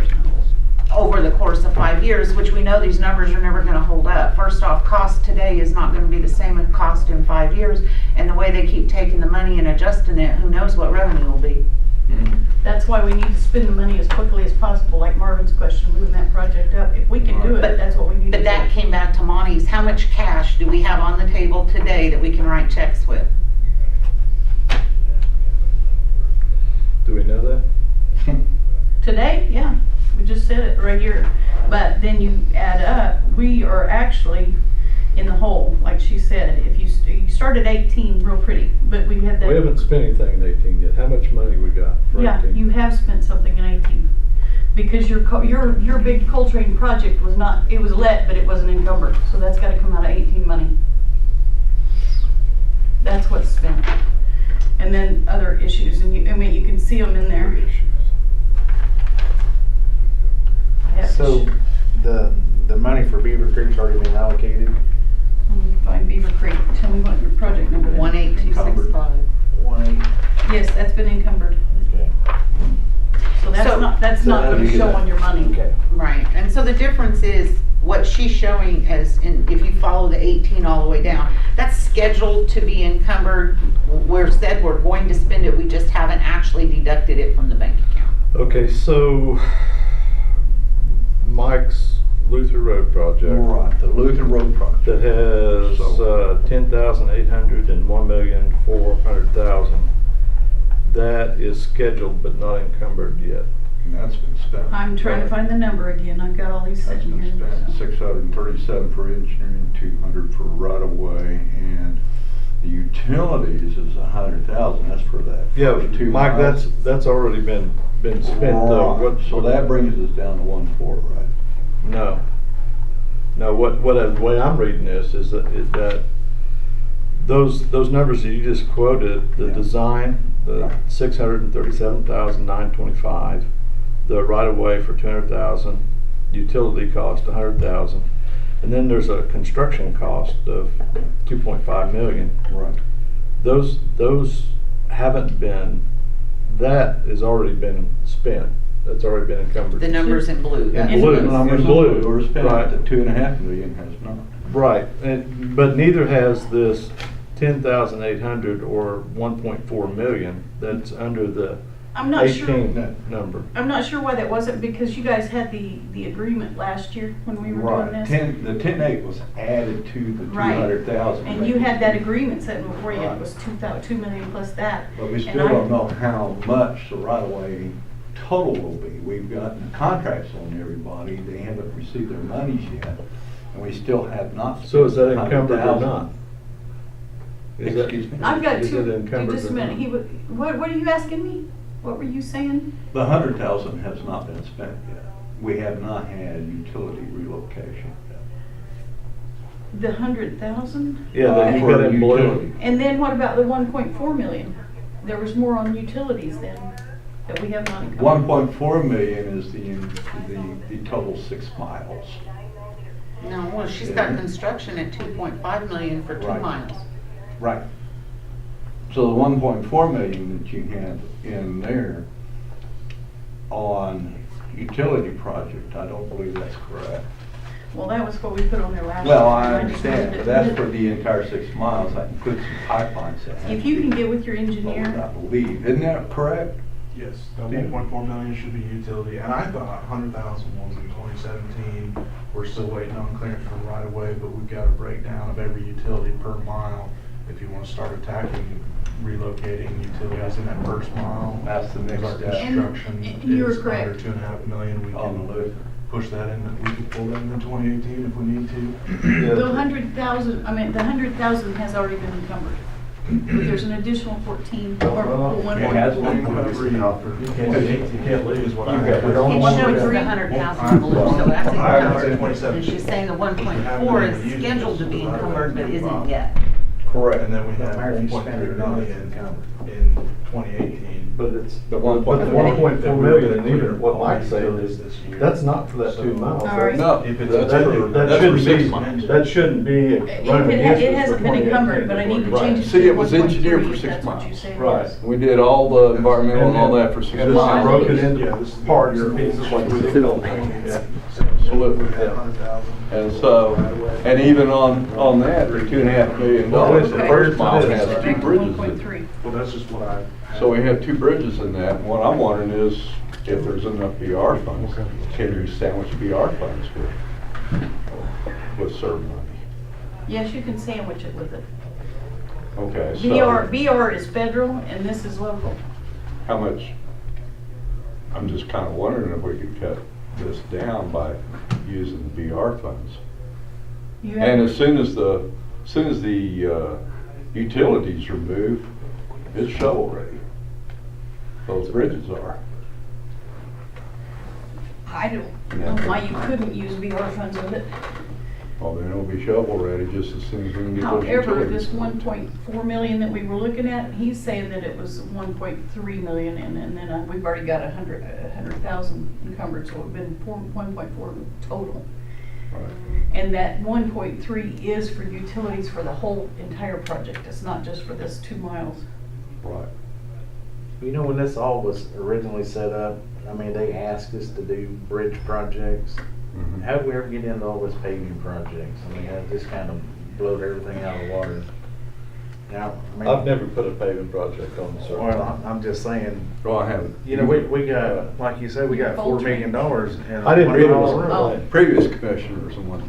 over the course of 5 years, which we know these numbers are never gonna hold up. First off, cost today is not gonna be the same as cost in 5 years, and the way they keep taking the money and adjusting it, who knows what revenue will be. That's why we need to spend the money as quickly as possible, like Marvin's question, moving that project up. If we can do it, But- that's what we need to do. But that came back to Monty's, how much cash do we have on the table today that we can write checks with? Do we know that? Today, yeah, we just said it right here. But then you add up, we are actually in the hole, like she said. If you started 18 real pretty, but we had that. We haven't spent anything in 18 yet. How much money we got for 18? Yeah, you have spent something in 18. Because your big Coltrane project was not, it was let, but it wasn't encumbered. So that's gotta come out of 18 money. That's what's spent. And then other issues, and you can see them in there. I have to So the money for Beaver Creek's already been allocated? Let me find Beaver Creek. Tell me what your project number is. 18265. 1.8. Yes, that's been encumbered. Okay. So that's So- not gonna show on your money. Okay. Right, and so the difference is what she's showing as, if you follow the 18 all the way down, that's scheduled to be encumbered. We're said we're going to spend it, we just haven't actually deducted it from the bank account. Okay, so Mike's Luther Road project Right, the Luther Road project. that has 10,800 and 1,400,000. That is scheduled but not encumbered yet. And that's been spent. I'm trying to find the number again. I've got all these That's sitting been here. spent, so. 637 for engineering, 200 for right of way, and the utilities is 100,000, that's for that. Yeah, first 2 Mike, miles. that's already been spent though. Right, so that brings us down to 1.4, right? No. No, what the way I'm reading this is that those numbers that you just quoted, the design, the 637,925, the right of way for 200,000, utility cost 100,000, and then there's a construction cost of 2.5 million. Right. Those haven't been. That has already been spent. That's already been encumbered. The numbers in blue. In that's- blue. The numbers In in blue, blue were spent, right. the 2.5 million has not. Right, but neither has this 10,800 or 1.4 million that's under the I'm not sure. 18 number. I'm not sure why that wasn't, because you guys had the agreement last year when we were doing Right, this. the 10.8 was added to the Right. 200,000. And you had that agreement sitting before you, Right. it was 2 million plus that. But we And still I- don't know how much the right-of-way total will be. We've gotten contracts on everybody, they haven't received their monies yet, and we still have not. So is that spent encumbered or 100,000. not? Is that- Excuse me? I've got Is two, it encumbered just a or minute, not? what are you asking me? What were you saying? The 100,000 has not been spent yet. We have not had utility relocation yet. The 100,000? Yeah, that you For got in blue. utility. And then what about the 1.4 million? There was more on utilities then that we have not encumbered. 1.4 million is the total 6 miles. No, well, she's got construction at 2.5 million for 2 Right. miles. Right. So the 1.4 million that you had in there on utility project, I don't believe that's correct. Well, that was what we put on there last year. Well, I just understand, moved but it. that's for the entire 6 miles. I include some pipelines that have If to you can be get with your loaded, I engineer, believe. Isn't that correct? Yes, the 1.4 million should be utility, and I thought 100,000 was in 2017. We're still waiting on clearance from right of way, but we've got a breakdown of every utility per mile. If you want to start attacking relocating utilities in that first mile. That's the next Our step. construction And you were is correct. under 2.5 million. We On the can list. push that in, we could pull that in 2018 if we need to. the 100,000, I mean, the 100,000 has already been encumbered. But there's an additional 14 or It has 1.4. been You can't lose what I You got have. it. It shows the 100,000 in blue, so that's I would say encumbered. 27. And she's saying the 1.4 is scheduled to be encumbered, but isn't yet. Correct. And then we have Where if you spend 1.3 it on, it's million encumbered. in 2018. But it's, The but the 1.4 million, and even what Mike's saying is, This year. that's not for that 2 miles. All right. No, If it's that's that- for, that that's for shouldn't 6 be- miles. That shouldn't be running against us It for hasn't been 2018. encumbered, but I need to change it to See, it was 1.3 engineered for if 6 that's what you miles. say it Right. is. We did all the environmental and all that for 6 And Well, it's I miles. broken think- into parts and pieces like we did. Yeah. Absolutely. We've had 100,000. And so, and even on that, the $2.5 million, Well, it's the okay. first mile So has So 2 back to bridges in it. 1.3. Well, that's just what I. So we have 2 bridges in that, and what I'm wondering is, if there's enough BR funds, can you sandwich BR funds with certain money? Yes, you can sandwich it with it. Okay, so. BR is federal and this is local. How much, I'm just kind of wondering if we could cut this down by using the BR funds. You And have, as soon as the utilities are moved, it's shovel ready. Those bridges are. I don't know why you couldn't use BR funds with it. Well, then it'll be shovel ready just as soon as we can get those utilities. However, this moved. 1.4 million that we were looking at, he's saying that it was 1.3 million and then we've already got 100,000 encumbered, so it's been 1.4 total. Right. And that 1.3 is for utilities for the whole entire project. It's not just for this 2 miles. Right. You know, when this all was originally set up, I mean, they asked us to do bridge projects. Mhm. How did we ever get into all this paving projects? I mean, that just kind of blowed everything out of the water. Now, I mean. I've never put a paving project on the surface. Well, I'm just saying, Well, I haven't. you know, we got, like you said, we got $4 million in. I didn't read it all on around. Oh. Previous commissioners and what.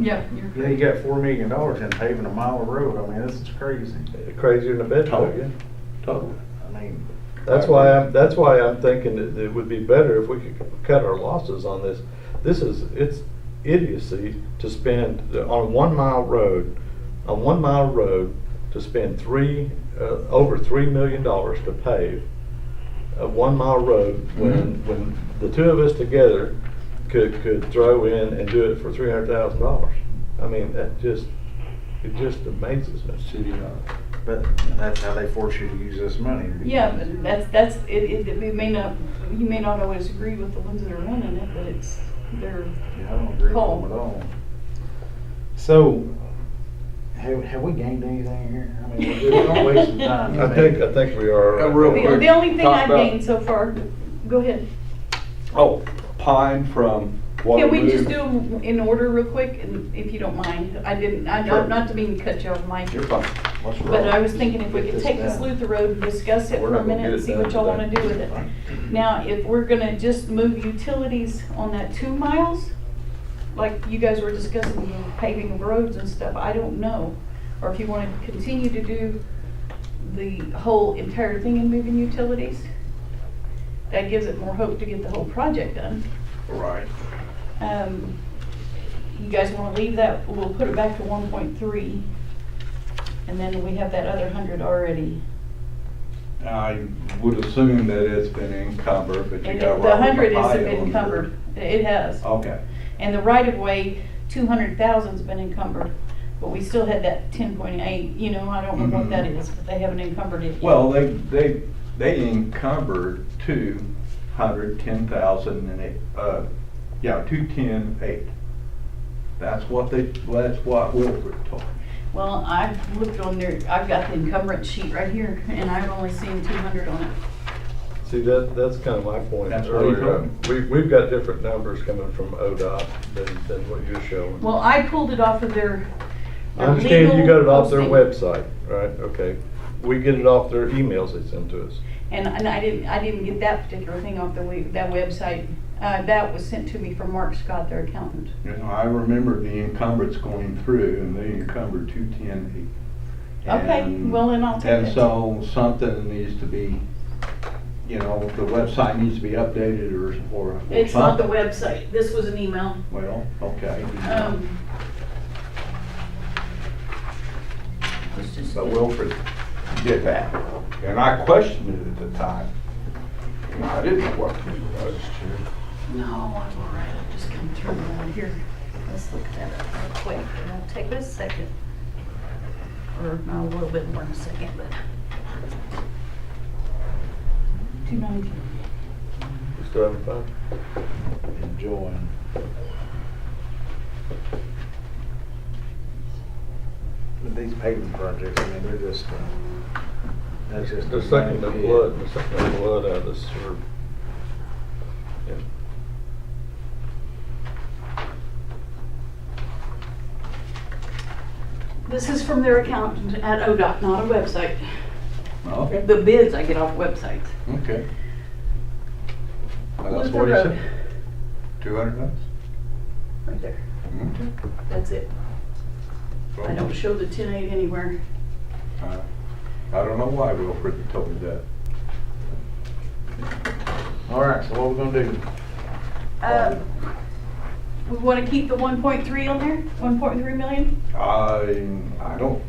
Yeah. You know, you got $4 million in paving a mile of road. I mean, this is crazy. Crazier than a bed bug, yeah. Totally. I mean, That's why I'm thinking that it would be better if we could cut our losses on this. It's idiocy to spend on a 1 mile road, to spend over $3 million to pave a 1 mile road when the two of us together could throw in and do it for $300,000. I mean, that just, It just amazes me. City, But that's how they force you to use this money. Yeah, but it may not, you may not always agree with the ones that are running it, but they're, Yeah, I don't agree with Cool. them at all. So, have we gained anything here? I mean, we're gonna waste some time. I think we are. Real the quick, the only thing talk I've about- gained so far, go ahead. Oh, Pine from Can we just Waterloo. do them in order real quick, and if you don't mind? I didn't, Sure. not to mean to cut you off, Mike. You're fine. What's wrong? But I was thinking if we Get could this take this done. Luther Road and discuss it We're for a not gonna minute get and it see done what y'all wanna today. do with it. Now, if we're gonna just move utilities on that 2 miles, like you guys were discussing, the paving of roads and stuff, I don't know. Or if you wanna continue to do the whole entire thing in moving utilities, that gives it more hope to get the whole project done. Right. You guys wanna leave that, we'll put it back to 1.3, and then we have that other 100 already. I would assume that it's been encumbered, but you And got the Robert 100 has Pyle been under- encumbered, it has. Okay. And the right of way, 200,000's been encumbered, but we still had that 10.8, you know, I don't know what that is, but they haven't encumbered it yet. Well, they encumbered 210,000 and 210,8. That's what Wilfred told me. Well, I've looked on there, I've got the encumbrance sheet right here, and I've only seen 200 on it. See, that's kind of my point That's what he earlier. told We've got different numbers coming from ODOT than what you're showing. Well, I pulled it off of their I understand you got it off their legal website, right? Okay. We get it off their emails they send to us. And I didn't get that particular thing off that website. That was sent to me from Mark Scott, their accountant. You know, I remember the encumbrance going through, and they encumbered 210,8. Okay, well, then I'll take And it. so something needs to be, you know, the website needs to be updated or It's not the something. website. This was an email. Well, okay. Let's just. But Wilfred did that, and I questioned it at the time. You know, I didn't know what to do. No, I'm all right. I'll just come through around here. Let's look at that up real quick. It won't take us a second. Or no, a little bit more than a second, but. 219. You still having fun? Enjoying. But these paving projects, I mean, they're just, that's just. They're sucking the blood out of the sewer. Yeah. This is from their accountant at ODOT, not a website. Okay, The bids I get off websites. okay. Well, that's Luther what he Road. said. 200 bucks? Right there. Okay. That's it. I don't show the 10.8 anywhere. I don't know why Wilfred told me that. All right, so what we gonna do? We want to keep the 1.3 on there, 1.3 million? I don't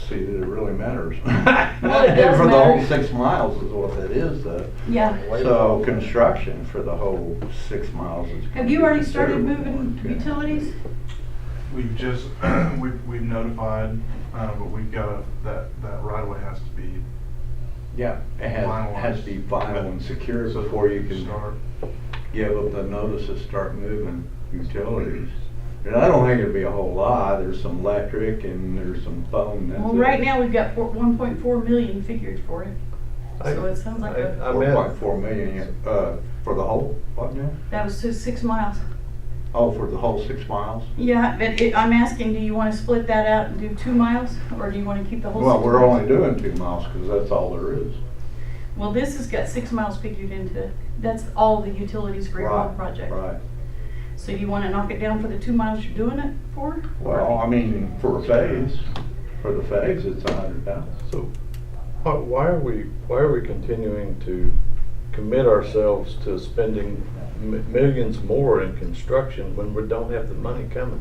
see that it really matters. Well, it does For the whole matter. 6 miles is what that is, Yeah. So construction for the whole 6 miles is. Have you already started considerable. moving utilities? We've just, we've notified, but we've got that right of way has to be. Yeah, it has to be final and secure before you can Start. give up the notice to start moving utilities. And I don't think it'd be a whole lot. There's some electric and there's some phone. That's Well, it. right now, we've got 1.4 million figured for it. So it sounds like I meant, 4.4 million, for the whole, what now? that was just 6 miles. Oh, for the whole 6 miles? Yeah, but I'm asking, do you want to split that out and do 2 miles? Or do you want to keep the whole 6 Well, miles? we're only doing 2 miles because that's all there is. Well, this has got 6 miles figured into it. That's all the utilities for your whole project. Right. So you want to knock it down for the 2 miles you're doing it for? Well, I mean, for the phase it's 100,000. so why are we continuing to commit ourselves to spending millions more in construction when we don't have the money coming?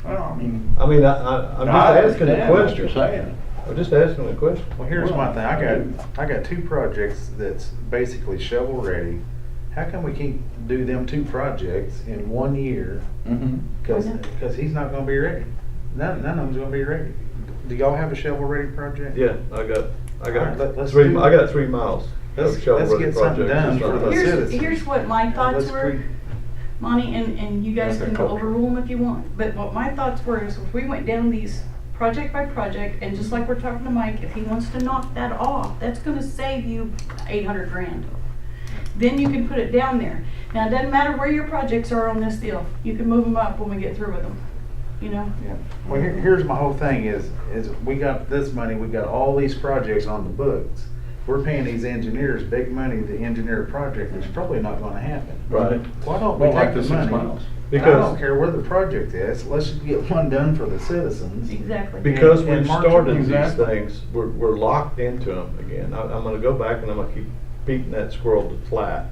Well, I mean. I'm just I asking a understand what question. you're saying. I'm just asking a question. Well, here's my thing, I got 2 projects that's basically shovel ready. How can we do them 2 projects in 1 year? Mm-hmm. Cause he's not gonna be ready. None of them's gonna be ready. do y'all have a shovel-ready project? Yeah, I got All right, let's three, do- I got 3 miles. Let's of shovel-ready get something projects. done It's not for the bad. citizens. Here's what my thoughts Let's were, quick- Monty, and you guys Okay, can cool. overrule them if you want, but what my thoughts were is if we went down these project by project, and just like we're talking to Mike, if he wants to knock that off, that's gonna save you 800 grand. Then you can put it down there. Now, it doesn't matter where your projects are on this deal, you can move them up when we get through with them, you know? Yeah. Well, here's my whole thing is we got this money, we got all these projects on the books. We're paying these engineers big money to engineer a project that's probably not gonna happen. Right. Why don't we Well, like take the the 6 money? miles. And I Because- don't care where the project is, let's just get one done for the citizens. Exactly. Because And we've mark them started these exactly. things, we're locked into them again. I'm gonna go back and I'm gonna keep beating that squirrel to flat.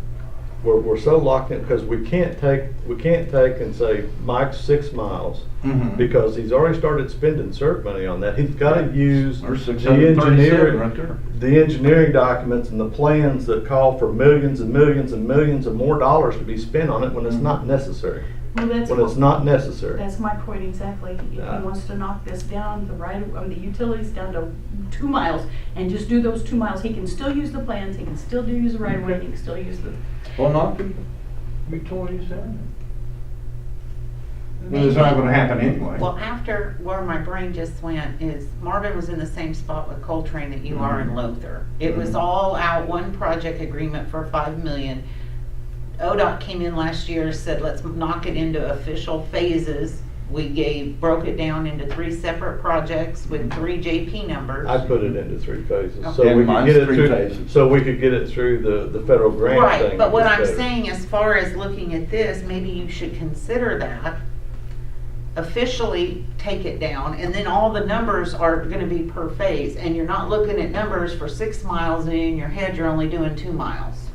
We're so locked in, because we can't take and say, Mike's 6 miles, Mhm. because he's already started spending CERT money on that. He's gotta use There's the 637 right there. the engineering documents and the plans that call for millions and millions and millions of more dollars to be spent on it when it's not necessary. Well, that's When it's what- not necessary. That's my point exactly. If he Yeah. wants to knock this down, the utilities down to 2 miles, and just do those 2 miles, he can still use the plans, he can still use the right of way, he can still use the. Well, not the utilities down there. Well, it's not gonna happen anyway. Well, after where my brain just went is Marvin was in the same spot with Coltrane that you are in Lothar. It was all out, one project agreement for 5 million. ODOT came in last year, said, let's knock it into official phases. We broke it down into 3 separate projects with 3 JP numbers. I put it into 3 phases, Okay. so we And could mine's get it 3 through, phases. so we could get it through the federal grant thing. Right, but what I'm instead of- saying, as far as looking at this, maybe you should consider that. Officially take it down, and then all the numbers are gonna be per phase, and you're not looking at numbers for 6 miles, and in your head, you're only doing 2 miles.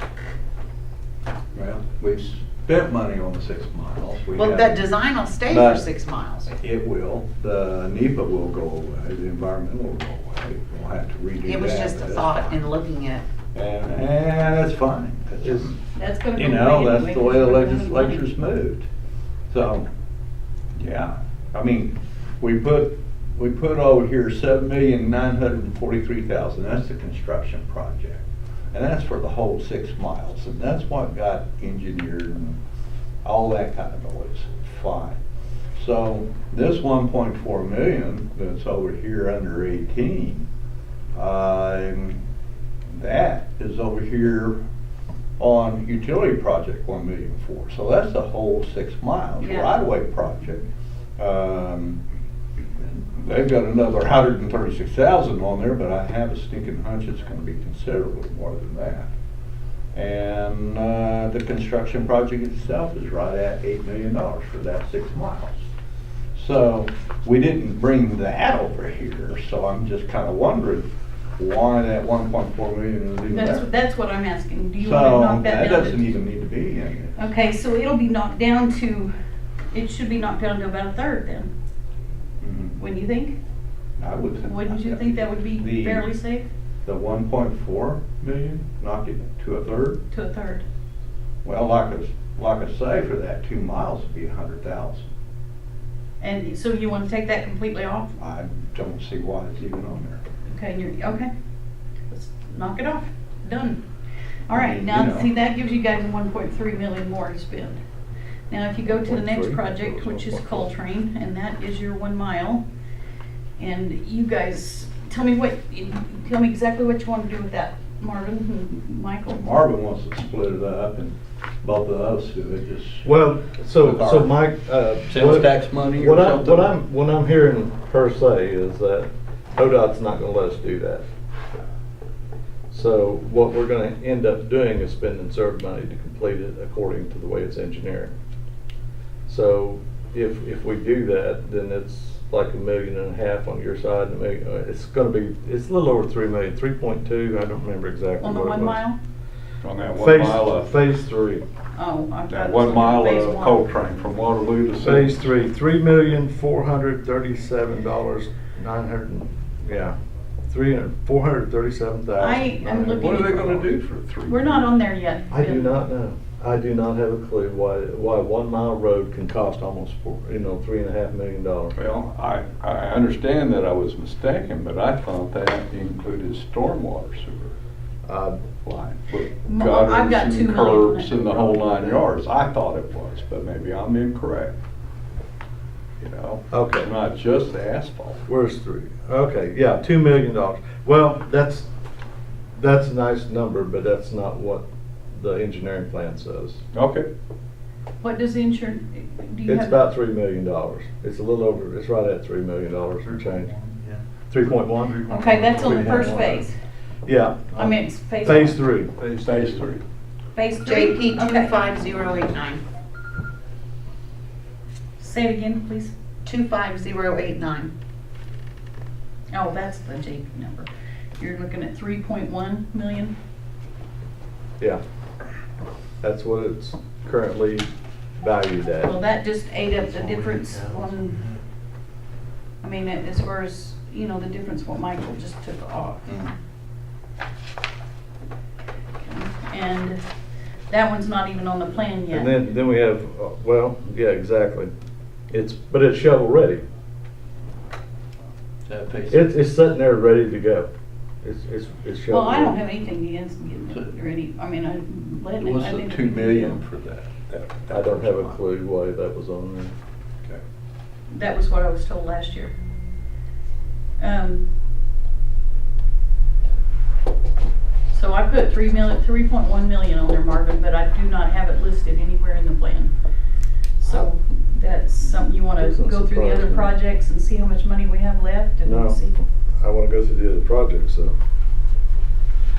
Well, we've spent money on the 6 miles. We Well, have- that design will stay for But- 6 miles. It will. The NEPA will go away, the environmental will go away. We'll have to redo that. It was just a but that's thought fine. in looking at, And that's fine. That's just, That's gonna go you know, away that's anyway, the way the because we're gonna have money. legislature's moved. So, yeah, I mean, we put over here 7,943,000. That's the construction project. And that's for the whole 6 miles. And that's what got engineered and all that kind of noise. Fine. So this 1.4 million that's over here under 18, that is over here on utility project 1,000,004. So that's the whole 6 miles Yeah. right-of-way project. They've got another 136,000 on there, but I have a stinking hunch it's gonna be considerably more than that. And, the construction project itself is right at $8 million for that 6 miles. So, we didn't bring that over here, so I'm just kinda wondering why that 1.4 million is even there. That's what I'm asking. Do you wanna So, knock that that down? doesn't even need to be in it. Okay, so it'll be knocked down to, it should be knocked down to about a third then, Mhm. wouldn't you think? I would think. Wouldn't you think that would be The- fairly safe? The 1.4 million, knock it to a third? To a third. Well, like I say, for that 2 miles would be 100,000. And so you wanna take that completely off? I don't see why it's even on there. Okay, okay. Let's knock it off. Done. All right, You now, know. see, that gives you guys 1.3 million more to spend. Now, if you go to the next 1.3, project, which is 1.4. Coltrane, and that is your 1 mile. And you guys, tell me exactly what you want to do with that, Marvin and Michael. Marvin wants to split it up and both of us do it, just. Well, so With our Mike, Sales tax money or something. what I'm hearing per se is that ODOT's not gonna let us do that. So what we're gonna end up doing is spending CERB money to complete it according to the way it's engineered. So if we do that, then it's like $1.5 million on your side, and it's a little over 3 million, 3.2, I don't remember exactly On the what it 1 was. mile? On that 1 mile of, Phase 3. Oh, I thought that it 1 was mile phase of one. Coltrane from Waterloo to. Phase 3, $3,437,900, yeah, $437,000. I am looking. What are they gonna do for 3? We're not on there yet. I do not know. I do not have a clue why 1 mile road can cost almost $3.5 million. Well, I understand that I was mistaken, but I thought that included stormwater sewer line. Well, I've got Gutters 2 and million. curbs and the whole 9 yards. I thought it was, but maybe I'm incorrect. You know? Okay. Not just the asphalt. Where's 3? Okay, yeah, $2 million. Well, that's a nice number, but that's not what the engineering plan says. Okay. What does the insurance, do you have? It's about $3 million. It's a little over, it's right at $3 million for change. Yeah. 3.1? Okay, that's on the first phase. Yeah. I mean, it's phase. Phase one. 3. Phase 3. Phase 3? JP Okay. 25089. Say it again, please. 25089. Oh, that's the JP number. You're looking at 3.1 million? Yeah. That's what it's currently valued at. Well, that just ate up the difference on, I mean, as far as, the difference what Michael just took off. And that one's not even on the plan yet. And then we have, yeah, exactly. But it's shovel ready. It's sitting there ready to go. It's shovel Well, I don't ready. have anything against getting it ready. I mean, I'm letting it. What's I the think it's 2 a good million deal. for that? I don't have a clue why that was on there. Okay. That was what I was told last year. So I put 3.1 million on there, Marvin, but I do not have it listed anywhere in the plan. So that's something you want to Doesn't go through the surprise other me. projects and see how much money we have left and No. see. I want to go through the other projects though.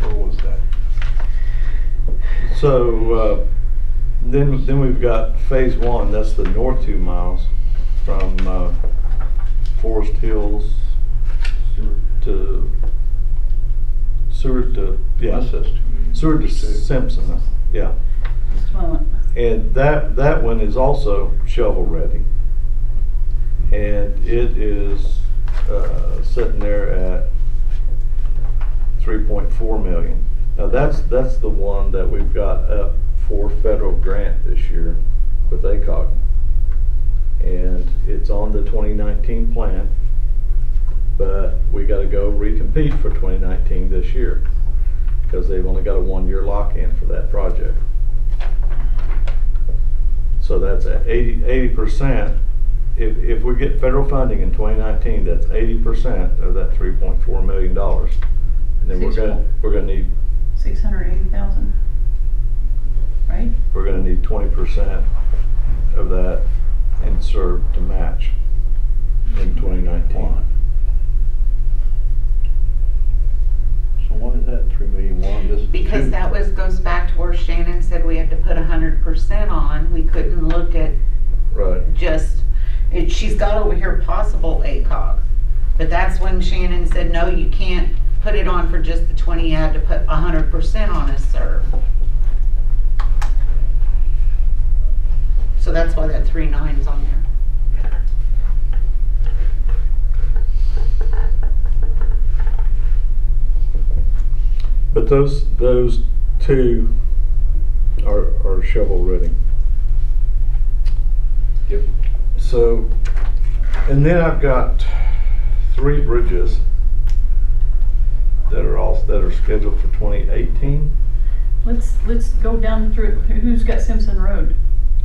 What was that? So, then we've got phase 1, that's the north 2 miles from Forest Hills to Seward to, yeah, That says 2 million. Seward to Simpson, yeah. Just a moment. And that one is also shovel ready. And it is sitting there at 3.4 million. Now that's the one that we've got up for federal grant this year with ACOG. And it's on the 2019 plan, but we gotta go recompete for 2019 this year because they've only got a 1-year lock-in for that project. So that's at 80%. If we get federal funding in 2019, that's 80% of that $3.4 million. And then we're gonna need 680,000, right? we're gonna need 20% of that in CERB to match in 2019. So what is that, 3 million one? This is Because two- that goes back to where Shannon said we had to put 100% on. We couldn't look at Right. she's got over here possible ACOG. But that's when Shannon said, no, you can't put it on for just the 20, you had to put 100% on a CERB. So that's why that 3.9's on there. But those two are shovel ready. Yep. So, and then I've got 3 bridges that are scheduled for 2018. Let's go down through, who's got Simpson Road?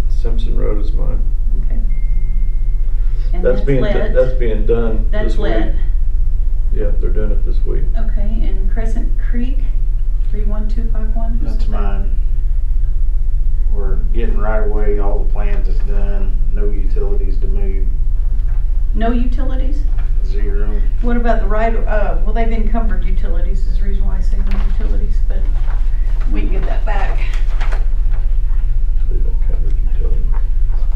Simpson Road is mine. Okay. And That's being done That's this week. lead. Yeah, they're doing it this week. Okay, and Crescent Creek, 31251? That's mine. We're getting right away, all the plans is done, no utilities to move, No utilities? 0. What about the well, they've encumbered utilities, is the reason why I say no utilities, but we can get that back. They've been covered utility.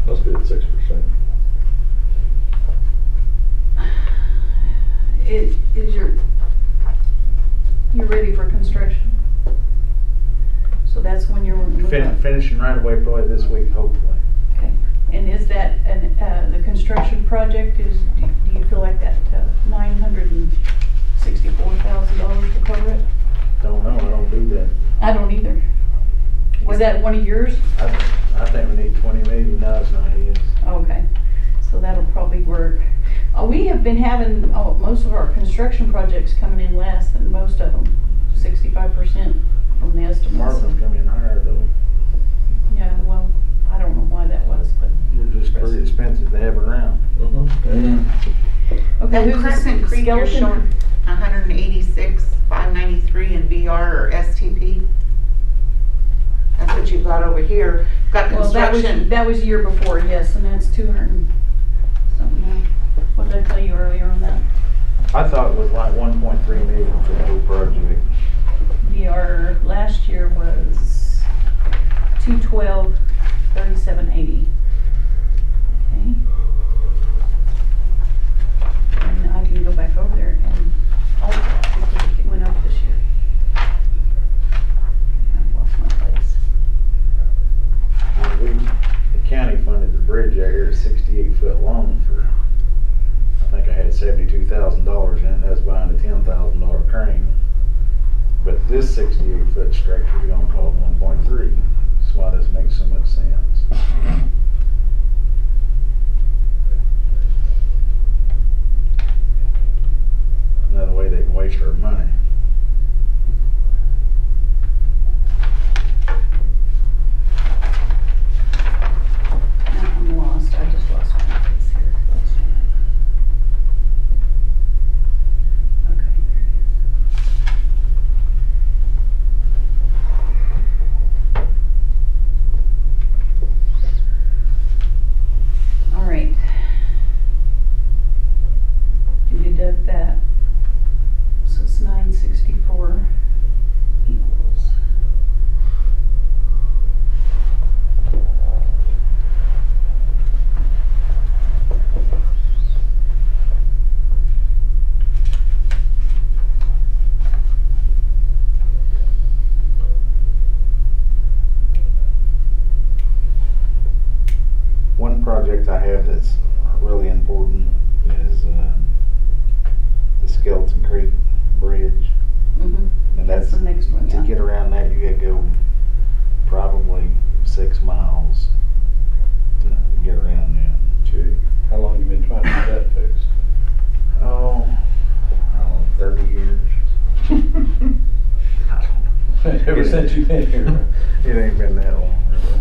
Must be at 6%. You're ready for construction? So that's when you're moving up. Finishing right away probably this week, hopefully. Okay, and is that, the construction project do you feel like that $964,000 to cover it? Don't know, I don't do that. I don't either. What Is that one of yours? I think we need 20 million, no, it's not his. Okay, so that'll probably work. We have been having, most of our construction projects coming in less than most of them, 65% from the estimates. Marvin's come in higher though. Yeah, well, I don't know why that was, but. They're just pretty expensive to have around. Okay, And who's Crescent this Creek, you're showing skeleton? 186,593 in VR or STP. That's what you've got over here. Got Well, construction. that was year before, yes, and that's 200 and something now. What did I tell you earlier on that? I thought it was like 1.3 million for the whole project. VR last year was 212, 3780. Okay. And I can go back over there and, it went up this year. I've lost my place. The county funded the bridge out here at 68 foot long for, I think I had $72,000 in it. That was buying a $10,000 crane. But this 68 foot structure, you're gonna call it 1.3. That's why this makes so much sense. Another way they can waste our money. Now I'm lost, I just lost my place here. Okay, there it is. All right. You deduct that. So it's 964 equals. One project I have that's really important is the Skeleton Creek Bridge. Mm-hmm. And That's the next one, To yeah. get around that, you gotta go probably 6 miles to get around that. Gee, how long you been trying to get that fixed? Oh, I don't know, 30 years. I don't know. Ever since you've been here. It ain't been that long, really.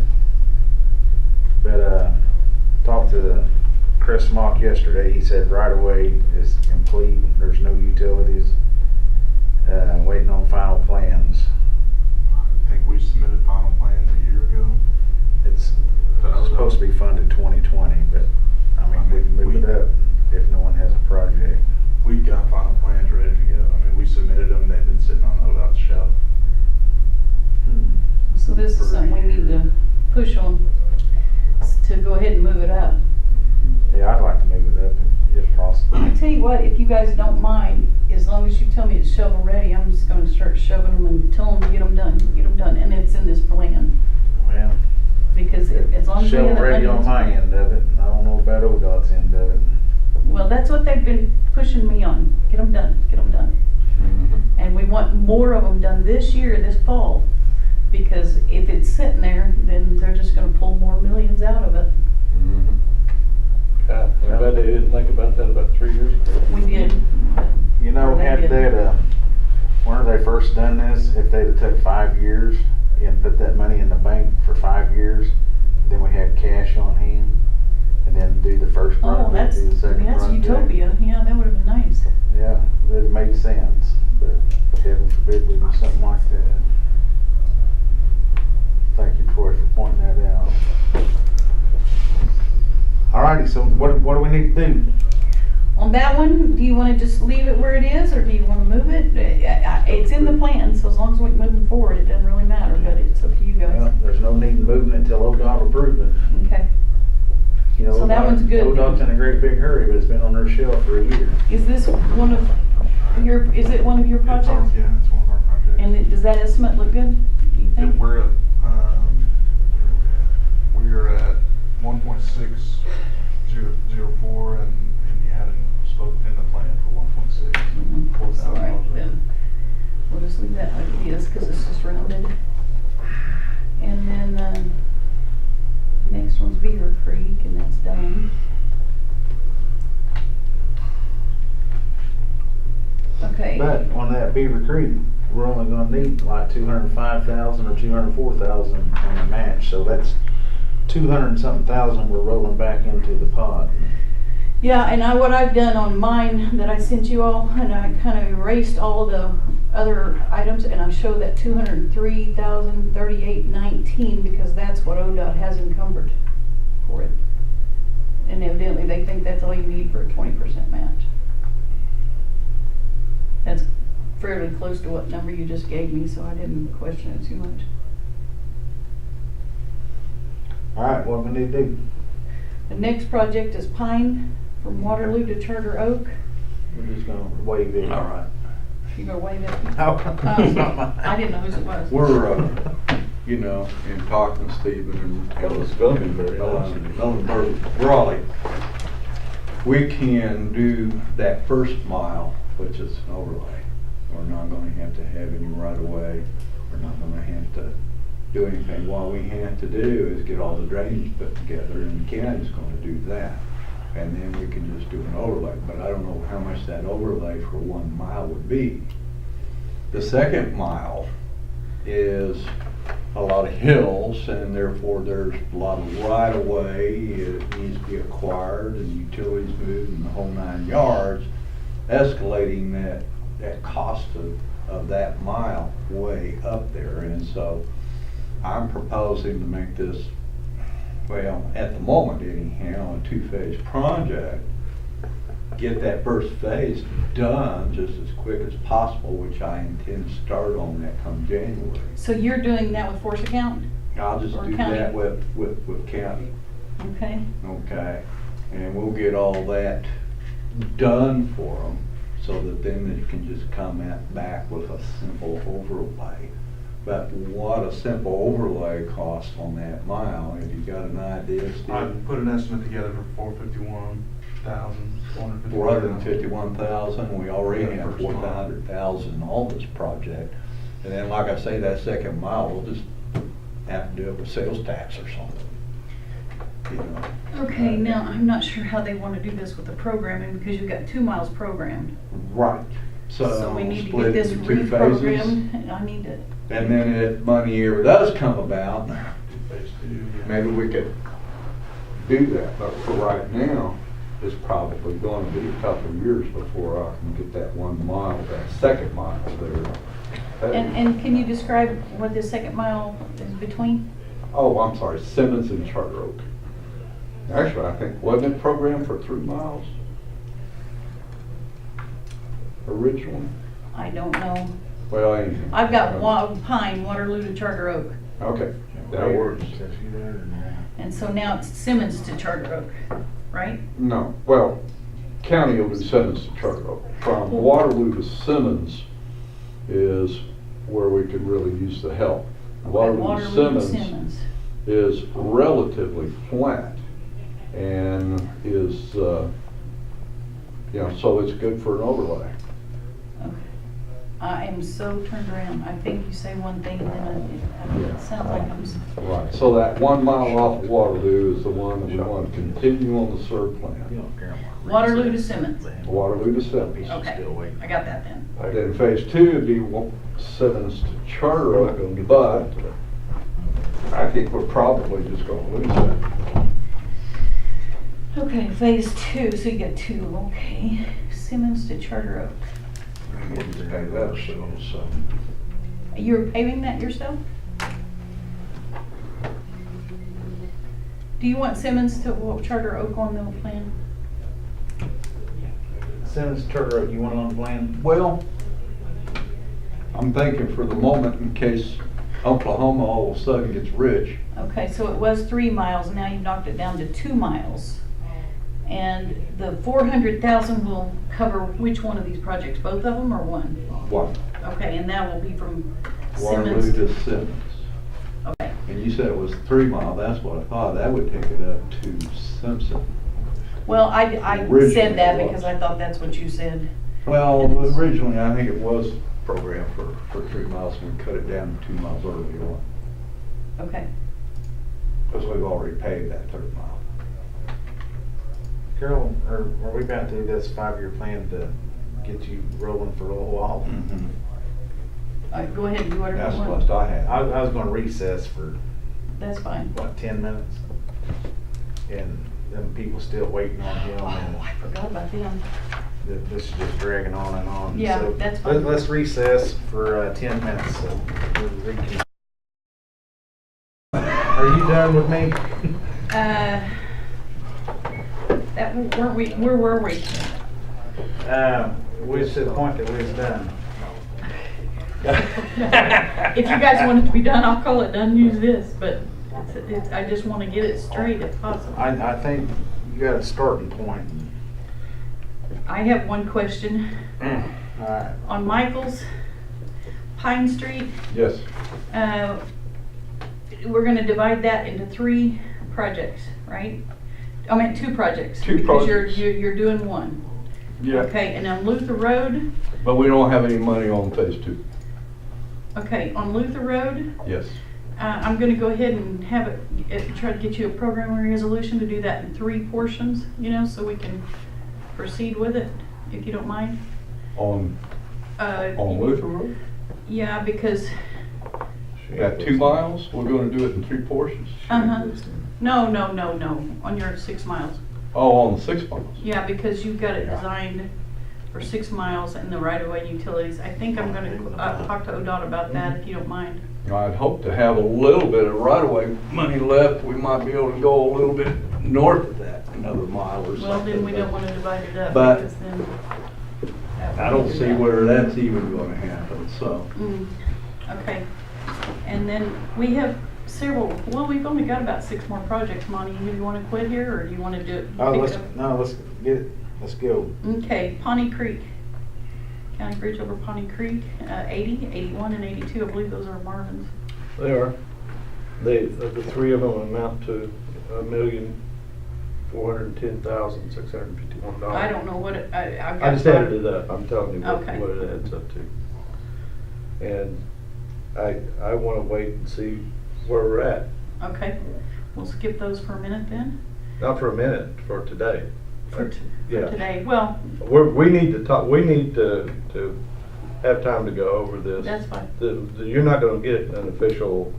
But talked to Chris Mock yesterday. He said right away is complete. There's no utilities. Waiting on final plans. I think we submitted final plans a year ago. It's supposed to be funded 2020, but I mean we can move it up if no one has a project. We got final plans ready to go. I mean, we submitted them, they've been sitting on ODOT's shelf. So this is something we need to push on, to go ahead and move it up. Yeah, I'd like to move it up if possible. I tell you what, if you guys don't mind, as long as you tell me it's shovel ready, I'm just gonna start shoving them and tell them to get them done, and it's in this plan. Well, Because as long as we have shovel the ready money. on my end of it. I don't know about ODOT's end of it. Well, that's what they've been pushing me on, get them done, get them done. And we want more of them done this year, this fall, because if it's sitting there, then they're just gonna pull more millions out of it. God, I bet they didn't think about that about 3 years ago. We did. You know, Or they had did. that, when they first done this, if they'd have took 5 years and put that money in the bank for 5 years, then we had cash on hand, and then do the first Oh, project, that's do the second project. utopia, yeah, that would've been nice. Yeah, it made sense, but heaven forbid we do something like that. Thank you, Troy, for pointing that out. Alrighty, so what do we need to do? On that one, do you wanna just leave it where it is, or do you wanna move it? It's in the plan, so as long as we can move it forward, it doesn't really matter, but it's up to you guys. Well, there's no need in moving it until ODOT approves it. Okay, You know, So that one's good. ODOT's in a great big hurry, but it's been on their shelf for a year. is this one of is it one of your It's projects? yeah, it's one of our projects. And does that estimate look good, do you think? We're at 1.604, and you hadn't spoken in the plan for 1.6. Mhm. All right, then, we'll just leave that like it is, cause it's just rounded. And that Beaver Creek, we're only gonna need like 205,000 or 204,000 on the match, so that's 200 and something thousand we're rolling back into the pot. Yeah, and what I've done on mine that I sent you all, and I kind of erased all the other items, and I show that 203,038.19 because that's what ODOT has encumbered for it. And evidently they think that's all you need for a 20% match. That's fairly close to what number you just gave me, so I didn't question it too much. All right, what we need to do? The next project is Pine from Waterloo to Charter Oak. We're just gonna waive it. All right. You gonna wave it? No, it's not mine. I didn't know whose it was. We're, you know, in talking to Stephen and It's gonna be very nice. Raleigh, we can do that first mile, which is an overlay. We're not gonna have to have any right of way. We're not gonna have to do anything. What we have to do is get all the drainage put together, and the county's gonna do that. And then we can just do an overlay, but I don't know how much that overlay for 1 mile would be. The second mile is a lot of hills, and therefore there's a lot of right of way. It needs to be acquired and utilities moved and the whole 9 yards, escalating that cost of that mile way up there. And so I'm proposing to make this, well, at the moment anyhow, a 2-phase project. Get that first phase done just as quick as possible, which I intend to start on that come January. So you're doing that with force account? I'll just Or do county? that with county, Okay. okay? And we'll get all that done for them, so that then they can just come back with a simple overlay. But what a simple overlay costs on that mile, have you got an idea, I Steve? put an estimate together for 451,000, 451,000, we already Yeah, have first mile. 400,000 on this project. And then, like I say, that second mile, we'll just have to do it with sales tax or something. You know? Okay, now I'm not sure how they want to do this with the programming because you've got 2 miles programmed. Right. So we need to split get this into 2 phases. reprogrammed, and I need to. And then if money ever does come about, phase 2, yeah. maybe we could do that. But for right now, it's probably going to be a couple of years before I can get that 1 mile, that second mile there. And can you describe what this second mile is between? Oh, I'm sorry, Simmons and Charter Oak. Actually, I think, wasn't it programmed for 3 miles? Originally? I don't know. Well, anyhow. I've got Pine, Waterloo to Charter Oak. Okay, that works. And so now it's Simmons to Charter Oak, right? No, well, county will do Simmons to Charter Oak. From Waterloo to Simmons is where we could really use the help. Waterloo to Simmons is relatively flat and is, you know, so it's good for an overlay. Okay. I am so turned around. I think you say one thing and then it sounds like I'm. Right, so that 1 mile off of Waterloo is the one that we want to continue on the SERB plan. Waterloo to Simmons. Waterloo to Simmons. Okay, I got that then. Then phase 2 would be Simmons to Charter Oak, but I think we're probably just gonna lose that. Okay, phase 2, so you got 2, okay. Simmons to Charter Oak. We'll just pay that ourselves, so. You're paving that yourself? Do you want Simmons to Charter Oak on the plan? Simmons, Charter Oak, you want it on the plan? Well, I'm thinking for the moment, in case Oklahoma all of a sudden gets rich. Okay, so it was 3 miles, now you've knocked it down to 2 miles. And the 400,000 will cover which one of these projects, both of them or one? What? Okay, and that will be from Waterloo Simmons to Simmons. Okay, And you said it was 3 mile, that's what I thought. That would take it up to Simpson. well, I Originally said that it because was. I thought that's what you said. Well, originally, I think it was programmed for 3 miles, and we cut it down to 2 miles early on. Okay, Because we've already paved that 3rd mile. Carol, are we about to do this 5-year plan to get you rolling for a little while. Mhm. All right, go ahead, do whatever That's you the want. list I had. I was gonna recess for, That's fine. what, 10 minutes? And them people still waiting on him, Oh, and I forgot about them. this is just dragging on and on. Yeah, So that's fine. Let's recess for 10 minutes, so we'll reconvene. Are you done with me? That, weren't we, where were we? We was to the point that we was done. If you guys want it to be done, I'll call it done, use this, but I just want to get it straight if possible. I think you got a starting point. I have one question. Alright. On Michael's Pine Street, Yes. we're gonna divide that into 3 projects, right? I mean, 2 projects. 2 because projects. You're doing one. Yeah, Okay, and on Luther Road, but we don't have any money on phase 2. okay, on Luther Road, Yes. I'm gonna go ahead and have it, try to get you a program resolution to do that in 3 portions, you know, so we can proceed with it, if you don't mind. On Uh, Luther Road? Yeah, because, At 2 miles, we're gonna do it in 3 portions? uh-huh, no, on your 6 miles. Oh, on the 6 miles? Yeah, because you've got it designed for 6 miles and the right-of-way utilities. I think I'm gonna talk to ODOT about that, if you don't mind. I'd hope to have a little bit of right-of-way money left. We might be able to go a little bit north of that, another mile or something. Well, then we don't wanna divide it up, But- because then. I don't see where that's even gonna happen, so. Okay, and then we have several, well, we've only got about 6 more projects, Monty. Do you wanna quit here, or do you wanna do it? Oh, pick let's, up? no, let's get it, let's go. Okay, Pawnee Creek. County Bridge over Pawnee Creek, 80, 81, and 82, I believe those are Marvin's. They are. The 3 of them amount to $1,410,651. I don't know what it, I've got. I just added it up, I'm telling you Okay. what it adds up to. And I wanna wait and see where we're at. Okay, we'll skip those for a minute then, Not for a minute, for today. for Yeah. today. Well, We need to talk, we need to have time to go over this. that's fine. You're not gonna get an official,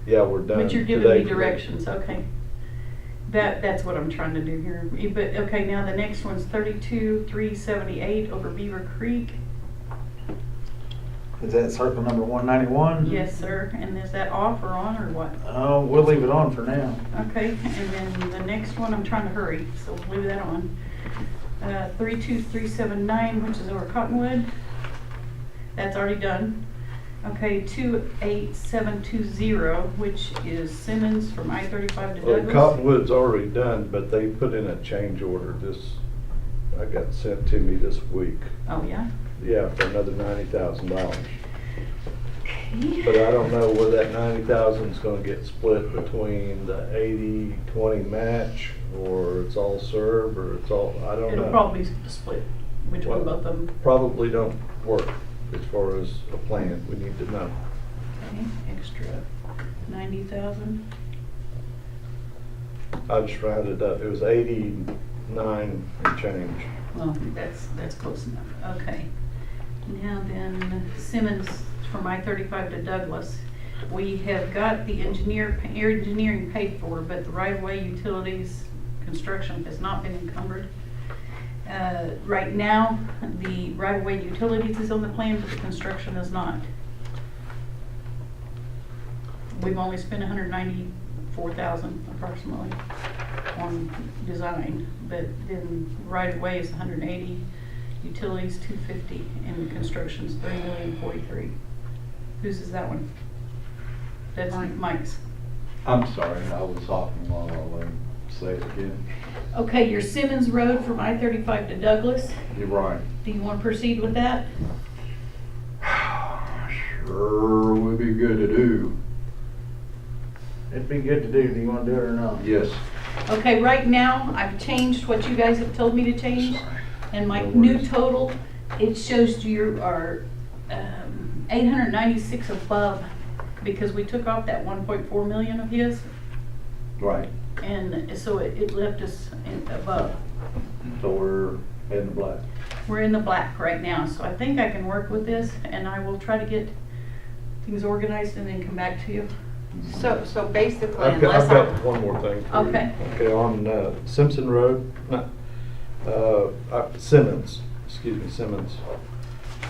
yeah, we're done But you're giving today. me directions, okay. That's what I'm trying to do here. But, okay, now the next one's 32,378 over Beaver Creek. Is that circle number 191? Yes, sir. And is that off or on or what? Oh, we'll leave it on for now. Okay, and then the next one, I'm trying to hurry, so we'll leave that on. 32379, which is over Cottonwood. That's already done. Okay, 28720, which is Simmons from I-35 to Well, Douglas. Cottonwood's already done, but they put in a change order I got sent to me this week. Oh, yeah? Yeah, for another $90,000. But I don't know where that 90,000 is gonna get split between the 80-20 match, or it's all served, or it's all, I don't know. It'll probably split between Well, both of them. Probably don't work as far as a plan, we need to know. Okay, extra 90,000. I just rounded up, it was 89 and change. Well, that's close enough. Okay. Now then, Simmons from I-35 to Douglas. We have got the engineering paid for, but the right-of-way utilities construction has not been encumbered. Right now, the right-of-way utilities is on the plan, but the construction is not. We've only spent $194,000 approximately on design, but then right-of-way is 180, utilities 250, and construction's $3,043,000. Whose is that one? That's Mike's. I'm sorry, I was talking while I was say it again. Okay, your Simmons Road from I-35 to Douglas. You're right. Do you want to proceed with that? Sure would be good to do. It'd be good to do. Do you want to do it or not? Yes. Okay, right now, I've changed what you guys have told me to change. Sorry. And my No new worries. total, it shows you are 896 above, because we took off that 1.4 million of his, Right. and so it left us above. So we're In the black. We're in the black right now, so I think I can work with this, and I will try to get things organized and then come back to you. So basically, I've got, unless I've got I, one more thing. for you. Okay. Okay, on Simpson Road, Simmons, excuse me, Simmons.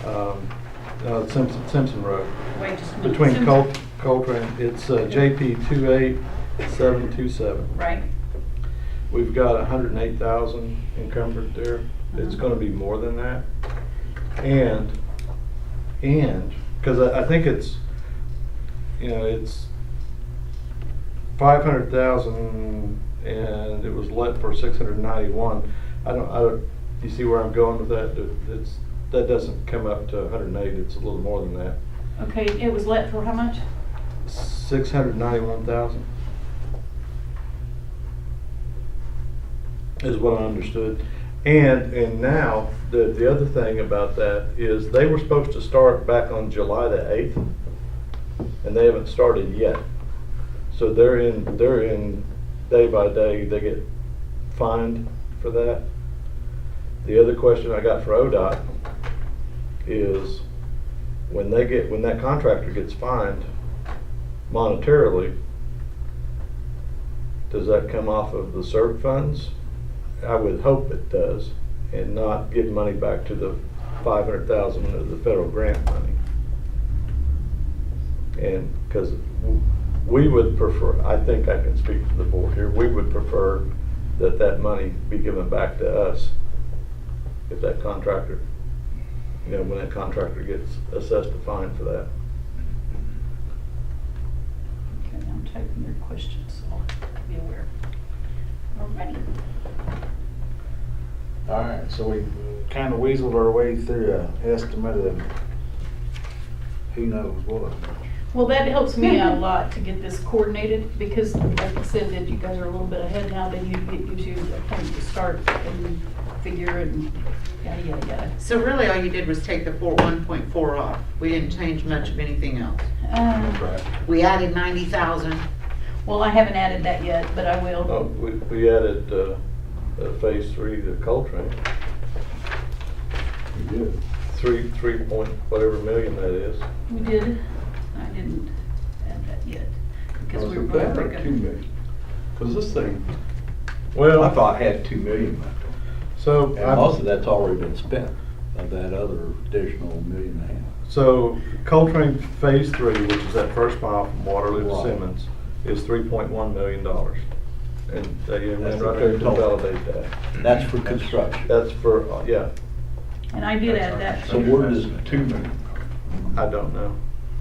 No, Simpson Road. Wait just a minute. Between Simpson- Coltrane, it's JP 28727. Right, We've got 108,000 encumbered there. It's gonna be more than that. And, cause I think it's, you know, it's 500,000 and it was let for 691. I don't, you see where I'm going with that? That doesn't come up to 108, it's a little more than that. okay, it was let for how much? 691,000 is what I understood. And now, the other thing about that is they were supposed to start back on July the 8th, and they haven't started yet. So they're in day by day, they get fined for that. The other question I got for ODOT is when that contractor gets fined monetarily, does that come off of the SERB funds? I would hope it does, and not give money back to the 500,000 of the federal grant money. And because we would prefer, I think I can speak for the board here, we would prefer that money be given back to us if that contractor, you know, when that contractor gets assessed a fine for that. Okay, I'm typing your questions, so I'll be aware. Alrighty. All right, so we kind of weaseled our way through an estimate of who knows what. Well, that helps me out a lot to get this coordinated, because like I said, that you guys are a little bit ahead now, then it gives you a point to start and figure and yada, yada, yada. so really all you did was take the 1.4 off. We didn't change much of anything else. Uh, We added 90,000. Well, I haven't added that yet, but I will. Oh, we added phase 3 to Coltrane. We did. 3 point whatever million that is. We did. I didn't add that yet, because Was we were it going that or to 2 million? Cause this thing, Well, I thought had 2 million left. so And most of that's already been spent, of that other additional $1.5 million. So Coltrane phase 3, which is that first mile from Waterloo to Right. Simmons, is $3.1 million. And they That's went the right there to total. validate that. That's for construction. That's for, yeah, And I did add that. So where does the 2 million? I don't know.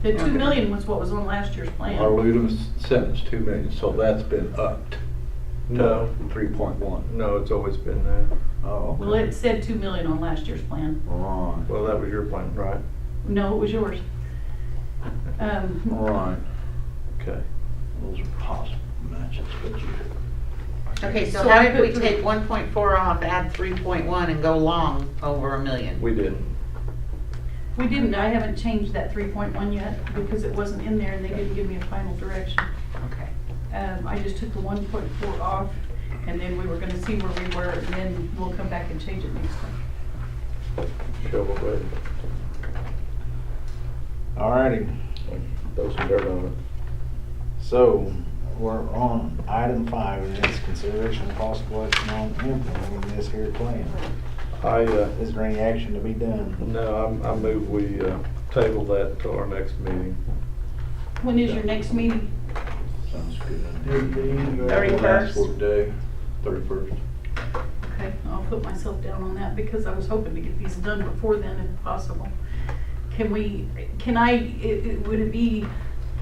The 2 million was what was on last year's plan. Waterloo to Simmons, 2 million, so that's been upped No, to 3.1. no, it's always been there. Oh, Well, it said 2 million on last year's plan. Right, Well, that was your plan, right? No, it was yours. right. Okay. Those are possible matches, but you. Okay, so So how I did we put take 1.4 off, add 3.1 and go long over $1 million? We didn't. We didn't, I haven't changed that 3.1 yet, because it wasn't in there and they didn't give me a final direction. Okay. I just took the 1.4 off, and then we were gonna see where we were, and then we'll come back and change it next time. Shovel ready. All righty, Throw some dirt on it. so we're on item 5, and it's consideration of possible action on implementing this here plan. Is there any action to be done? No, I move we table that till our next meeting. When is your next meeting? Sounds good. 31st. Last work day, 31st. Okay, I'll put myself down on that, because I was hoping to get these done before then if possible. Would it be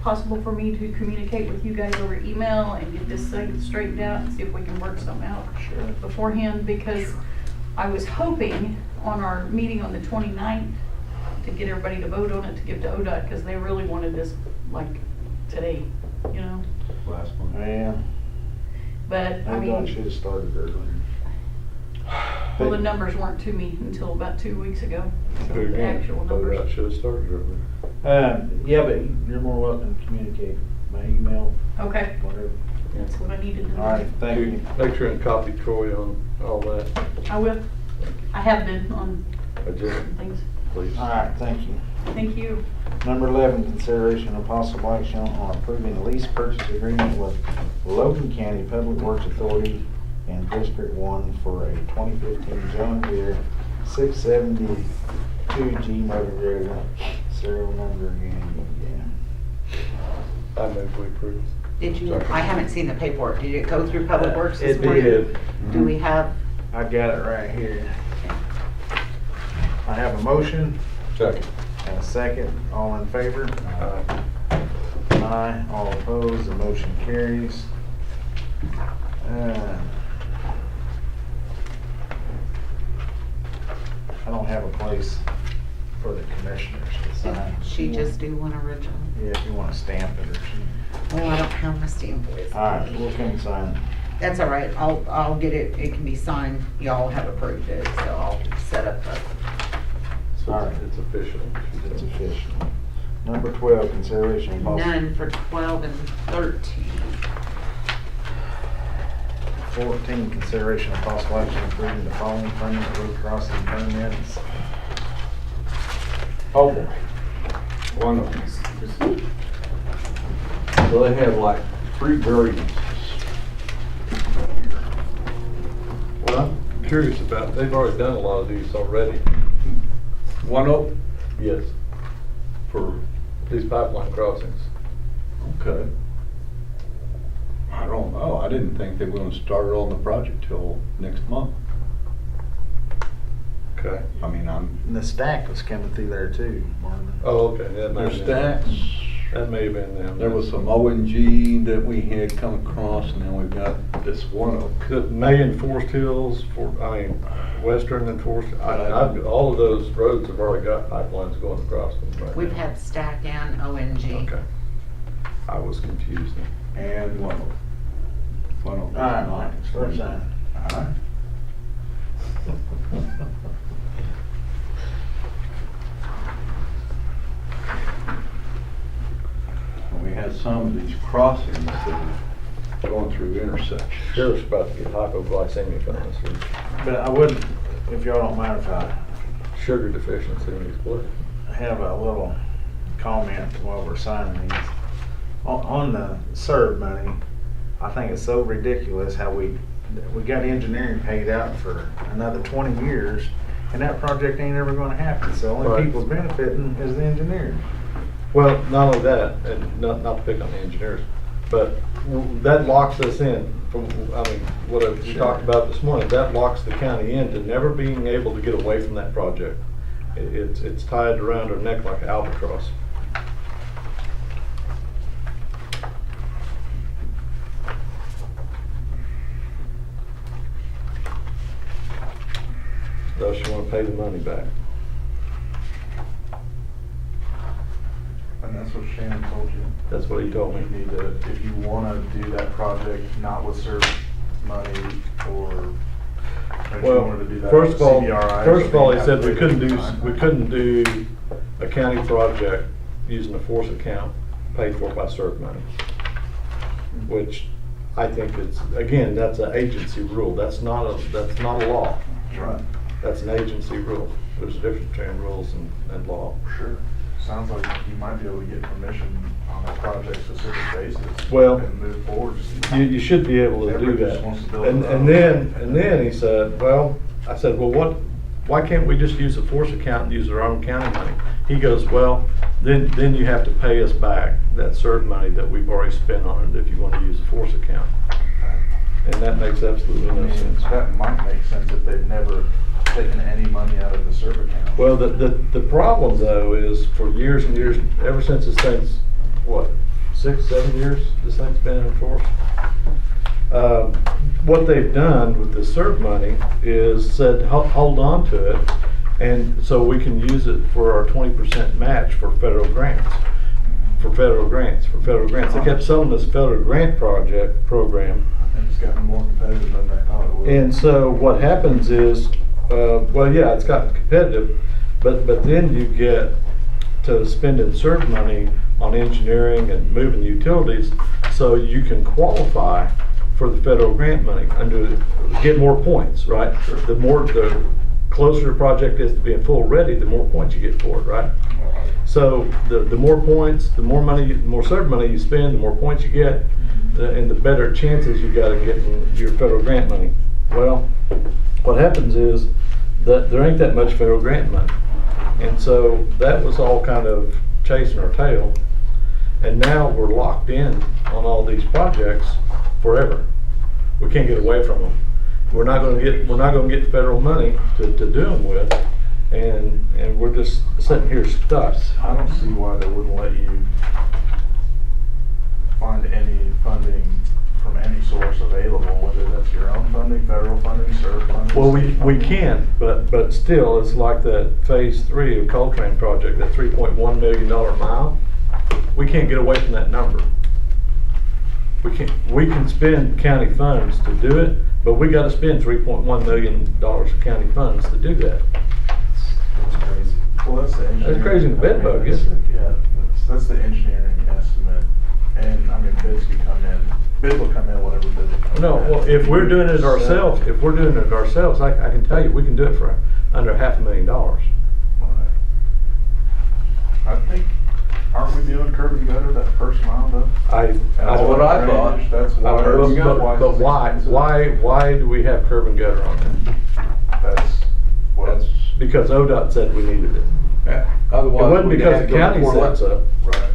possible for me to communicate with you guys over email and get this thing straightened out and see if we can work something out beforehand? Because I was hoping on our meeting on the 29th to get everybody to vote on it to give to ODOT, because they really wanted this like today, you know? Last one. Yeah, But I I mean, should have started earlier. well, the numbers weren't to me until about 2 weeks ago. Do The again. actual Oh, numbers. I should have started earlier. Yeah, but you're more welcome to communicate by email, Okay, whatever. that's what I needed to know. All right, thank you. Make sure and copy Troy on all that. I will. I have been on Adjourn, things. please. All right, thank you. Thank you. Number 11, consideration of possible action on approving a lease purchase agreement with Logan County Public Works Authority and District 1 for a 2015 John Deere 672G motor grader. Serial number again, I move we approve. Did you, Sorry. I haven't seen the paperwork. Did it go through Public Works this It morning? did. Do we have, I got it right here. I have a motion Second. and a second. All in favor? Aye. All opposed, the motion carries. I don't have a place for the commissioners to sign. she just do one original? Yeah, if you want to stamp it or something. Oh, I don't have my stamp with. All right, we'll come sign it. That's all right. I'll get it. It can be signed. Y'all have approved it, so I'll set up a. So All right. it's official. It's official. Number 12, consideration of possible. None for 12 and 13. 14, consideration of possible action approving the following permanent road crossing permits. Oh, boy. One of them. So they have like 3 variances. Well, I'm curious about, they've already done a lot of these already. One of, Yes, for these pipeline crossings. okay. I don't know, I didn't think they were gonna start on the project till next month. Okay. I mean, And the stack was coming through there too, Marvin. Oh, okay. That may there's have been- stacks. That may have been them. There was some ONG that we had come across, and then we've got this one of. The May and Forest Hills, Western and Forest, all of those roads have already got pipelines going across them right We've now. had Stack and ONG. Okay. I was confused then. And one of. One of. All right, Mike, start signing. All right. We had some of these crossings that are going through intersections. Sheriff's about to get hypoglycemic on us, or But I wouldn't, if y'all don't mind if I sugar deficiency in his blood. have a little comment while we're signing these. On the SERB money, I think it's so ridiculous how we got engineering paid out for another 20 years, and that project ain't ever gonna happen. So the only Right. people benefiting is the engineers. Well, not only that, and not to pick on the engineers, but that locks us in from, I mean, what we talked about this morning, that locks the county in to never being able to get away from that project. It's tied around our neck like an albatross. Thus you wanna pay the money back. And that's what Shannon told you. That's what he told You me. need to, if you wanna do that project, not with CERB money, or if you Well, wanted to do that first with of all, CBRI, first of all, he you said have we to couldn't take do, time. we couldn't do a county project using a force account paid for by CERB money. Which I think it's, again, that's an agency rule. That's not a law. That's right. That's an agency rule. There's a difference between rules and law. Sure. Sounds like you might be able to get permission on a project-specific basis. Well, and move forward. Just- You should be able to do Everybody just that. wants to build And, it and up. then he said, well, I said, well, why can't we just use a force account and use our own county money? He goes, well, then you have to pay us back that CERB money that we've already spent on it if you want to use a force account. And that makes absolutely I no mean, sense. that might make sense if they've never taken any money out of the CERB account. Well, the problem though is for years and years, ever since this thing's, what, 6, 7 years this thing's been in force? What they've done with the CERB money is said, hold on to it, and so we can use it for our 20% match for federal grants. For federal grants. They kept selling this federal grant program. And it's gotten more competitive than they thought it would. And so what happens is, well, yeah, it's gotten competitive, but then you get to spending CERB money on engineering and moving utilities, so you can qualify for the federal grant money get more points, right? The closer a project is to being full ready, the more points you get for it, right? So the more points, the more money, the more serve money you spend, the more points you get, and the better chances you got of getting your federal grant money. Well, what happens is that there ain't that much federal grant money. And so that was all kind of chasing our tail. And now we're locked in on all these projects forever. We can't get away from them. We're not gonna get federal money to do them with, and we're just sitting here stuck. I don't see why they wouldn't let you find any funding from any source available, whether that's your own funding, federal funding, CERF funding. Well, state we funding. can, but still, it's like that phase 3 of Coltrane project, that $3.1 million mile. We can't get away from that number. We can spend county funds to do it, but we gotta spend $3.1 million of county funds to do that. That's crazy. Well, that's the engineering. crazy in the bed bug, isn't it? Yeah, that's the engineering estimate, and I mean, bids can come in, bid will come in, whatever bid they come in. No, well, if we're doing it ourselves, I can tell you, we can do it for under $500,000. Right. I think, aren't we doing curb and gutter that first mile though? That's what I thought. That's why. But why do we have curb and gutter on it? That's Because ODOT said we needed it. Yeah. It Otherwise, wasn't we'd because have the to go county before said so. right.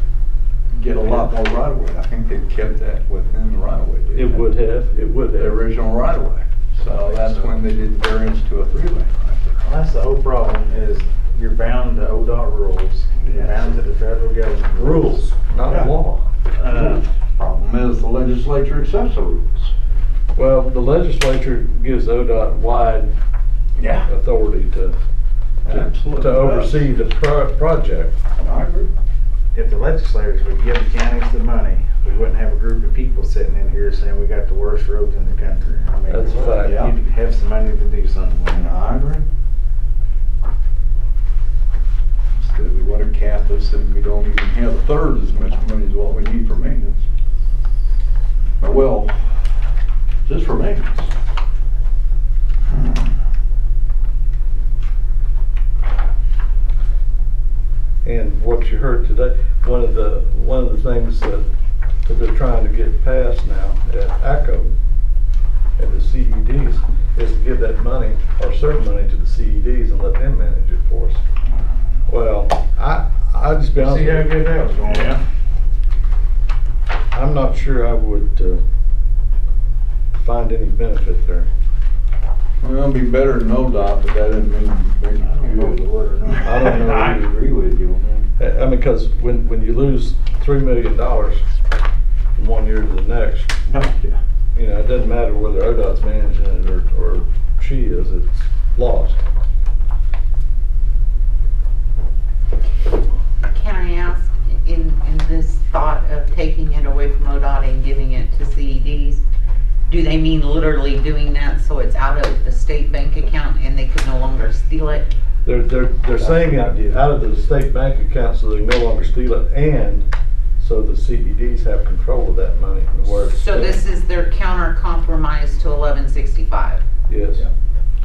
Get a lot more right of way. I think they kept that within the right of way. It would have. The original right of way. So that's when they did the variance to a 3-lane right Well, that's the whole problem, is you're bound to ODOT rules, you're bound to the federal government Rules, not Yeah. law. there. Problem is the legislature accepts the rules. Well, the legislature gives ODOT wide Yeah. authority to Absolutely. oversee the project. I agree. If the legislators would give the counties the money, we wouldn't have a group of people sitting in here saying we got the worst roads in the country. I mean, That's a fact. Yeah. you'd have some money to do something with it. I agree. Instead, we want to cap us and we don't even have a third as much money as what we need for maintenance. Well, just for maintenance. And what you heard today, one of the things that they're trying to get passed now at ACO and the CEDs is to give that money or certain money to the CEDs and let them manage it for us. Well, I just be honest See how with good you, that was going? I'm not sure I would find any benefit there. Well, it'd be better than ODOT, but that doesn't mean very I don't know if it good. would or not. I don't know. I agree with you. I mean, because when you lose $3 million from one year to the next, Yeah. you know, it doesn't matter whether ODOT's managing it or she is, it's lost. Can I ask, in this thought of taking it away from ODOT and giving it to CEDs, do they mean literally doing that so it's out of the state bank account and they could no longer steal it? They're saying it out of the state bank account so they can no longer steal it, and so the CEDs have control of that money. Where it's So this is their counter compromise to 1165? Yes.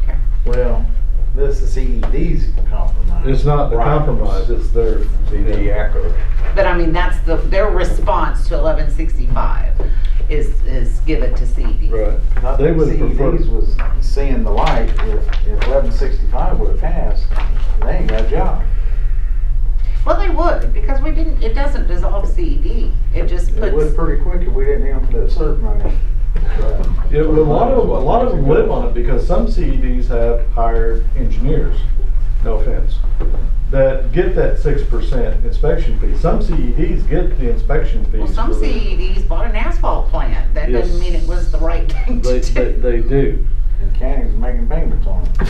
Okay. Well, this is CED's compromise. It's not the Right. compromise, it's their. The ACO. But I mean, that's their response to 1165 is give it to CED. Right. Not They that would prefer. CED's was seeing the light. If 1165 would have passed, they ain't got a job. Well, they would, because it doesn't dissolve CED. It just It would puts, pretty quick if we didn't even put that CERF money. Yeah, well, a lot of them live on it because some CEDs have hired engineers, no offense, that get that 6% inspection fee. Some CEDs get the inspection fees. well, some for the- CEDs bought an asphalt plant. That doesn't mean it was the right thing to do. They do. And counties making payments on it.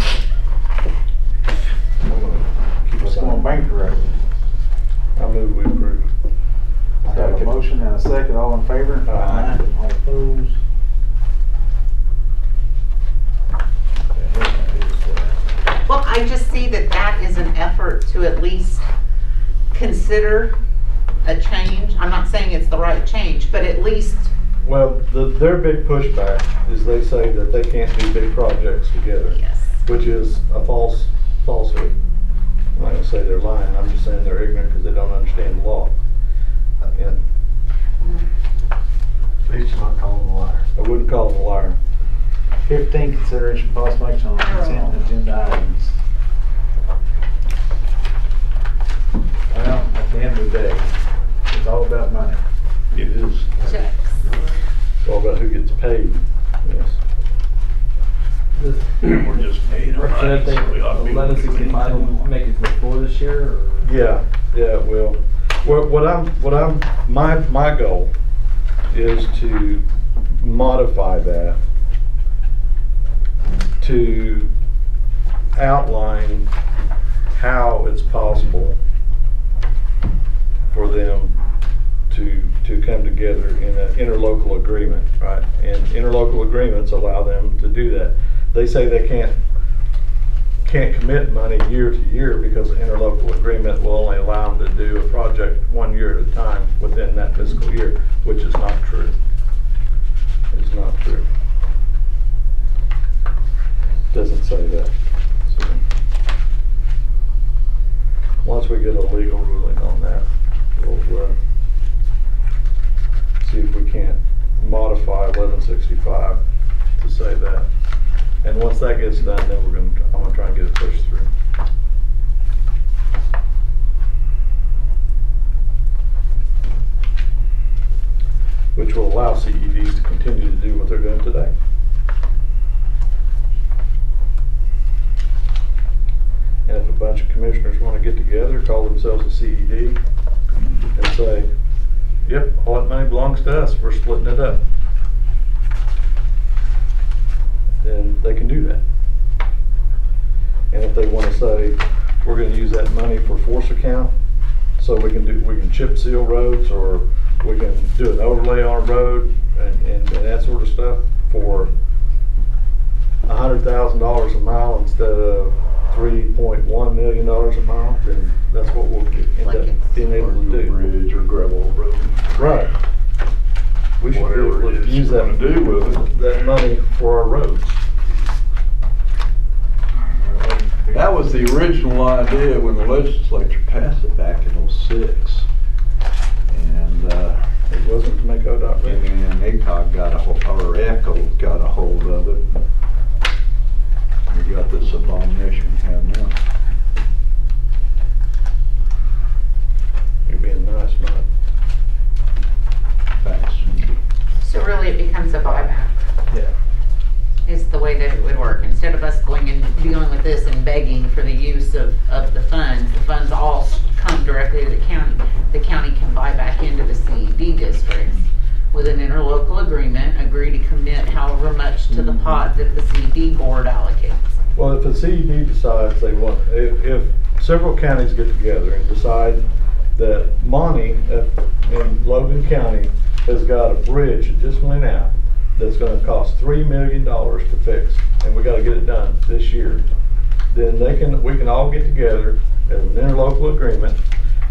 It's going bankrupt. I move we approve. I have a motion and a second. All in favor? Aye. All opposed? Well, I just see that is an effort to at least consider a change. I'm not saying it's the right change, but at least, Well, their big pushback is they say that they can't do big projects together. yes. which is a falsehood. I'm not gonna say they're lying, I'm just saying they're ignorant because they don't understand the law. And At least you're not calling them a liar. I wouldn't call them a liar. 15, consideration possible action on consent agenda items. Well, at the end of the day, it's all about money. It is. Checks. It's all about who gets paid, yes. We're just paying our Should I money, think so we ought to be. 1165 will make it before this year, or? Yeah, it will. My goal is to modify that to outline how it's possible for them to come together in an interlocal agreement, right? And interlocal agreements allow them to do that. They say they can't commit money year to year because an interlocal agreement will only allow them to do a project 1 year at a time within that fiscal year, which is not true. It's not true. Doesn't say that. So, once we get a legal ruling on that, we'll see if we can't modify 1165 to say that. And once that gets done, then I'm gonna try and get it pushed through. Which will allow CEDs to continue to do what they're doing today. And if a bunch of commissioners want to get together, call themselves a CED, and say, yep, all that money belongs to us, we're splitting it up, then they can do that. And if they want to say, we're going to use that money for force account, so we can chip seal roads, or we can do an overlay on a road and that sort of stuff for $100,000 a mile instead of $3.1 million a mile, then that's what we'll end up being able to do. Bridge or gravel road. Right. We should be Whatever able it to is use you wanna do with it. that money for our roads. That was the original idea when the legislature passed it back in '06. And, It wasn't to make ODOT and rich. then ACOG got a hold, or ECHO got a hold of it. We got this abomination we have now. You're being nice, Mike. Thanks. So really it becomes a buyback, Yeah. is the way that it would work. Instead of us going and dealing with this and begging for the use of the funds all come directly to the county. The county can buy back into the CED districts with an interlocal agreement, agree to commit however much to the pot that the CED board allocates. Well, if the CED decides they want, if several counties get together and decide that Monty in Logan County has got a bridge that just went out that's gonna cost $3 million to fix, and we gotta get it done this year, then we can all get together as an interlocal agreement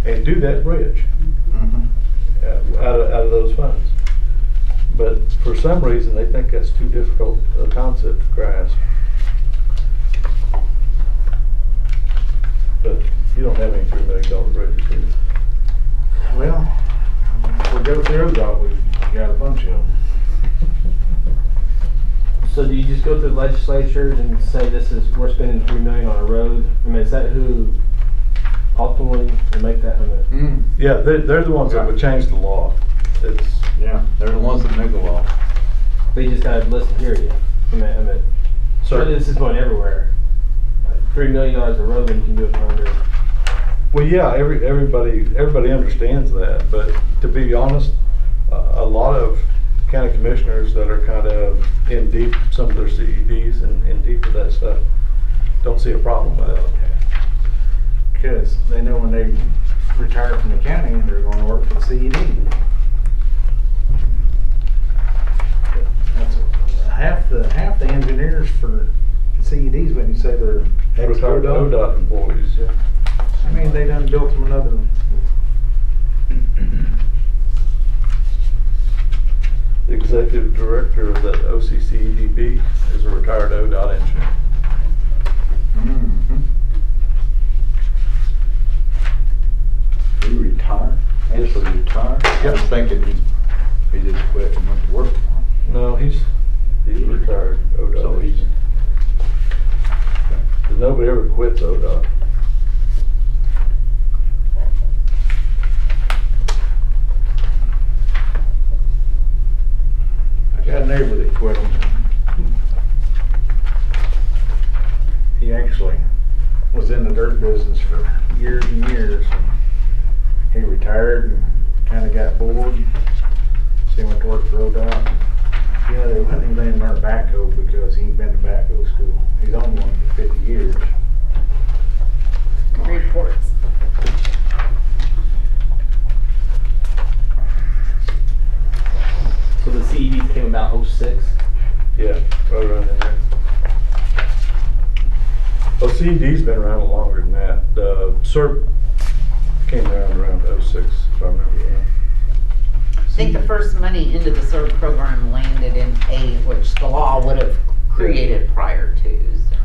and do that bridge out of those funds. But for some reason, they think that's too difficult a concept to grasp. But you don't have any $3 million bridges, do you? Well, if we go through ODOT, we've got a bunch of them. So do you just go to the legislature and say we're spending $3 million on a road? I mean, is that who ultimately will make that? Yeah, they're the ones that would change the law. Yeah, they're the ones that make the law. They just gotta listen here, yeah. I mean, certainly this is going everywhere. $3 million a road, and you can do it for under. Well, yeah, everybody understands that, but to be honest, a lot of county commissioners that are kind of in deep, some of their CEDs and in deep with that stuff, don't see a problem with it. Because they know when they retire from the county, they're going to work for the CED. That's half the engineers for CEDs, when you say they're Retired ODOT employees, yeah. I mean, they done built them another. The executive director of that OCCEDB is a retired ODOT engineer. I was thinking he just quit and went to work for him. No, he's retired, ODOT. So he's- 'Cause nobody ever quits ODOT. I got a neighbor that quit him. He actually was in the dirt business for years and years. He retired and kinda got bored. So he went to work for ODOT. Yeah, they let him learn backhoe because he'd been to backhoe school. He's owned one for 50 years. Reports. So the CEDs came about '06. Yeah, right around in there. Well, CED's been around longer than that. The CERP came around '06, if I remember right. I think the first money into the CERB program landed in '08, which the law would have created prior to. So.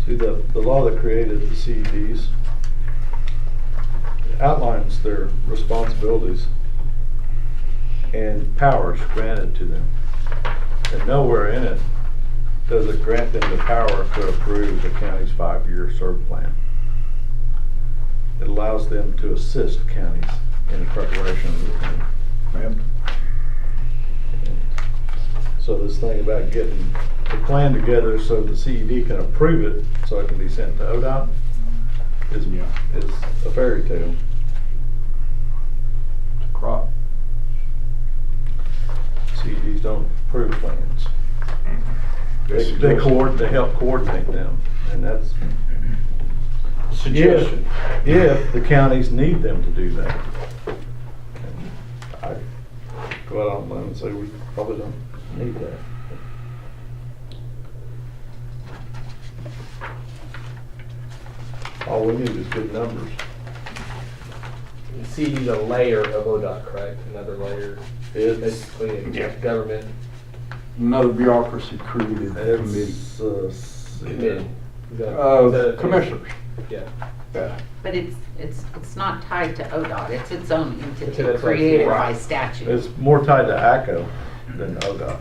See, the law that created the CEDs outlines their responsibilities and powers granted to them. And nowhere in it does it grant them the power to approve the county's 5-year CERB plan. It allows them to assist counties in the preparation of the plan. Yep. So this thing about getting the plan together so the CED can approve it, so it can be sent to ODOT, is a fairy tale. It's a crop. CEDs don't approve plans. They help coordinate them, and that's Suggestion. if the counties need them to do that. And I go out on a limb and say we probably don't need that. All we need is good numbers. CED's a layer of ODOT, correct? Another layer, It's, basically in Yeah. government Another bureaucracy created committee. it's, committee. Is that a- Commissioners. Yeah. Yeah. But it's not tied to ODOT. It's its own entity So that's created like- by statute. it's more tied to ACO than ODOT.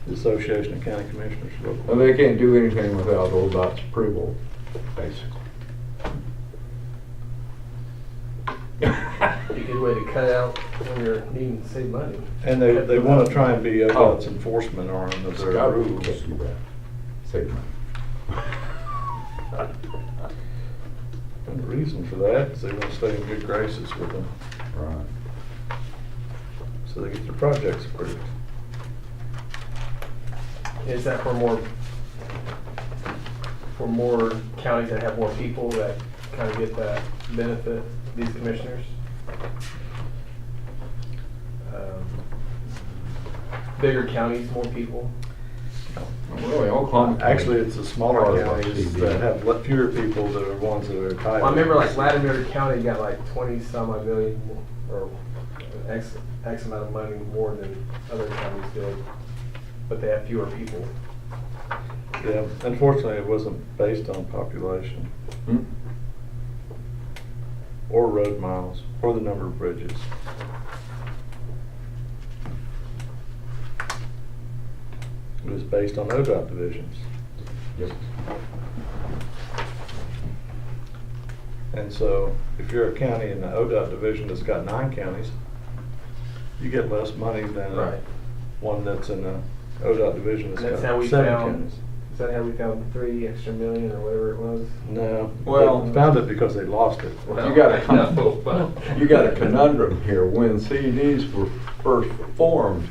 The Association of County Commissioners. Well, they can't do anything without ODOT's approval, basically. Be a good way to cut out when you're needing to save money. And they want to try and be ODOT's enforcement arm of It's their gotta be, rules. can't do that. Save money. And the reason for that is they want to stay in good graces with them, Right. so they get their projects approved. Is that for more counties that have more people that kind of get that benefit, these commissioners? Bigger counties, more people? Really, Oklahoma. Actually, it's the smaller Part of our counties CD. that have fewer people that are ones that are tied. Well, I remember like Latimer County got like 20 some odd million or X amount of money more than other counties did, but they have fewer people. Yeah, unfortunately, it wasn't based on population Hmm? or road miles or the number of bridges. It was based on ODOT divisions. Yes. And so, if you're a county in the ODOT division that's got 9 counties, you get less money than Right. one that's in the ODOT division And that's that's how got we 7 found, counties. is that how we found 3 extra million or whatever it was? No, Well- they found it because they lost it. You got I know, but- a, you got a conundrum here. When CDs were first formed,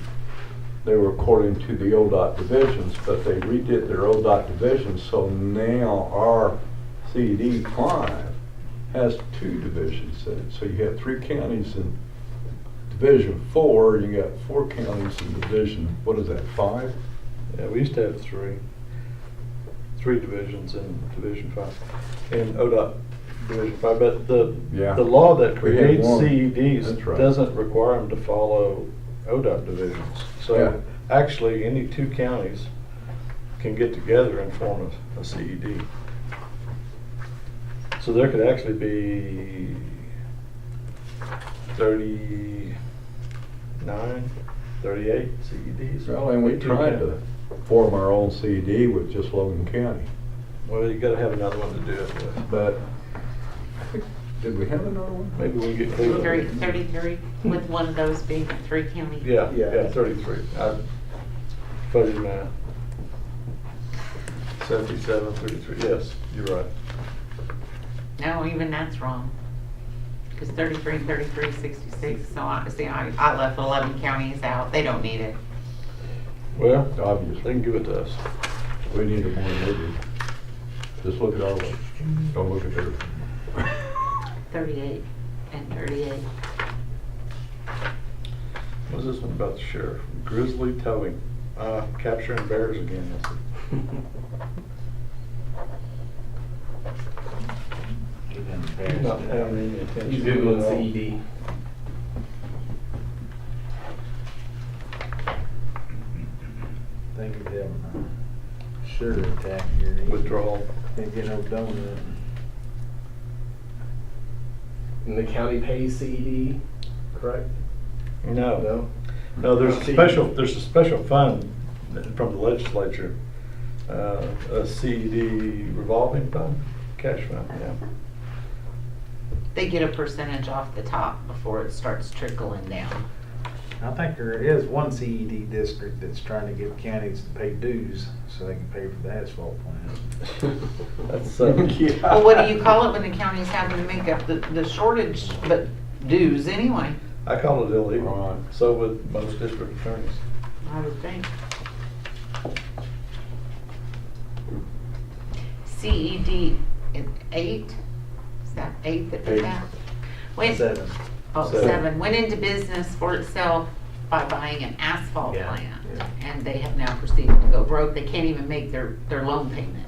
they were according to the ODOT divisions, but they redid their ODOT divisions, so now our CD 5 has 2 divisions in it. So you have 3 counties in Division 4, you got 4 counties in Division, what is that, 5? Yeah, we used to have 3 divisions in Division 5. In ODOT Division 5, but the Yeah. law that We had creates one. CEDs That's right. doesn't require them to follow ODOT divisions. Yeah. So actually, any two counties can get together and form a CED. So there could actually be 39, 38 CEDs. Well, and we tried to form our own CD with just Logan County, Well, you gotta have another one to do it with. but did we have another one? Maybe we can get Cleveland. 33, with one of those being 3 county. Yeah, Yeah. yeah, 33. Fuzzy math. 77, 33, yes, you're right. No, even that's wrong. Because 33 and 33 is 66, so I left 11 counties out. They don't need it. Well, they Obviously, can give it to us. we need it more than they do. Just look at our one, don't look at theirs. 38 and 38. What's this one about the sheriff? Grizzly towing, capturing bears again. That's it. Get them fast. Not paying any attention. He's to it Googling at all. CED. Think of them, sugar attack here. Withdrawal. Can't get no donut. And the county pays CED, correct? No, No? no, there's a CED. special fund from the legislature, a CED revolving fund, cash fund, yeah. They get a percentage off the top before it starts trickling down. I think there is one CED district that's trying to get counties to pay dues so they can pay for the asphalt plant. That's, Well, what do you call it when the county's having to make up the shortage, but dues anyway? I call it illegal, Right. so would most district attorneys. I would think. CED is 8? Is that 8 that did Eight. that? Went, 7. oh, 7. Went into business for itself by buying an asphalt Yeah, plant. yeah. And they have now proceeded to go broke. They can't even make their loan payment.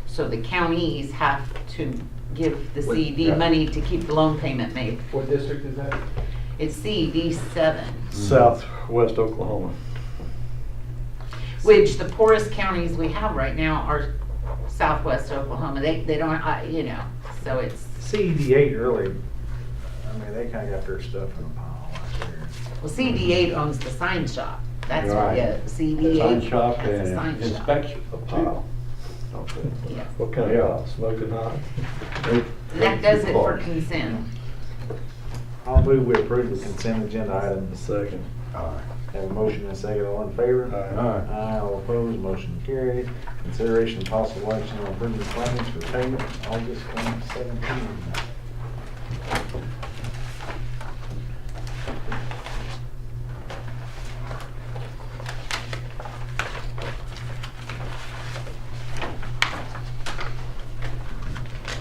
So the counties have to give the CED yeah. money to keep the loan payment made. What district is that? It's CED 7, Southwest Oklahoma. which the poorest counties we have right now are southwest Oklahoma. They don't, so it's, CED 8 really, I mean, they kinda got their stuff in a pile out there. well, CED 8 owns the sign shop. That's what, Right. yeah, CED 8 Sign shop has a and sign shop. inspection. A pile. Okay. Yeah. What kind of Yeah. pile? Smoking hot? That does it for consent. I'll move we approve the consent agenda items. Second. Have a motion and a second, all in favor? Aye. Aye, all opposed, motion carried. Consideration of possible action on approving claims for payment August 2017.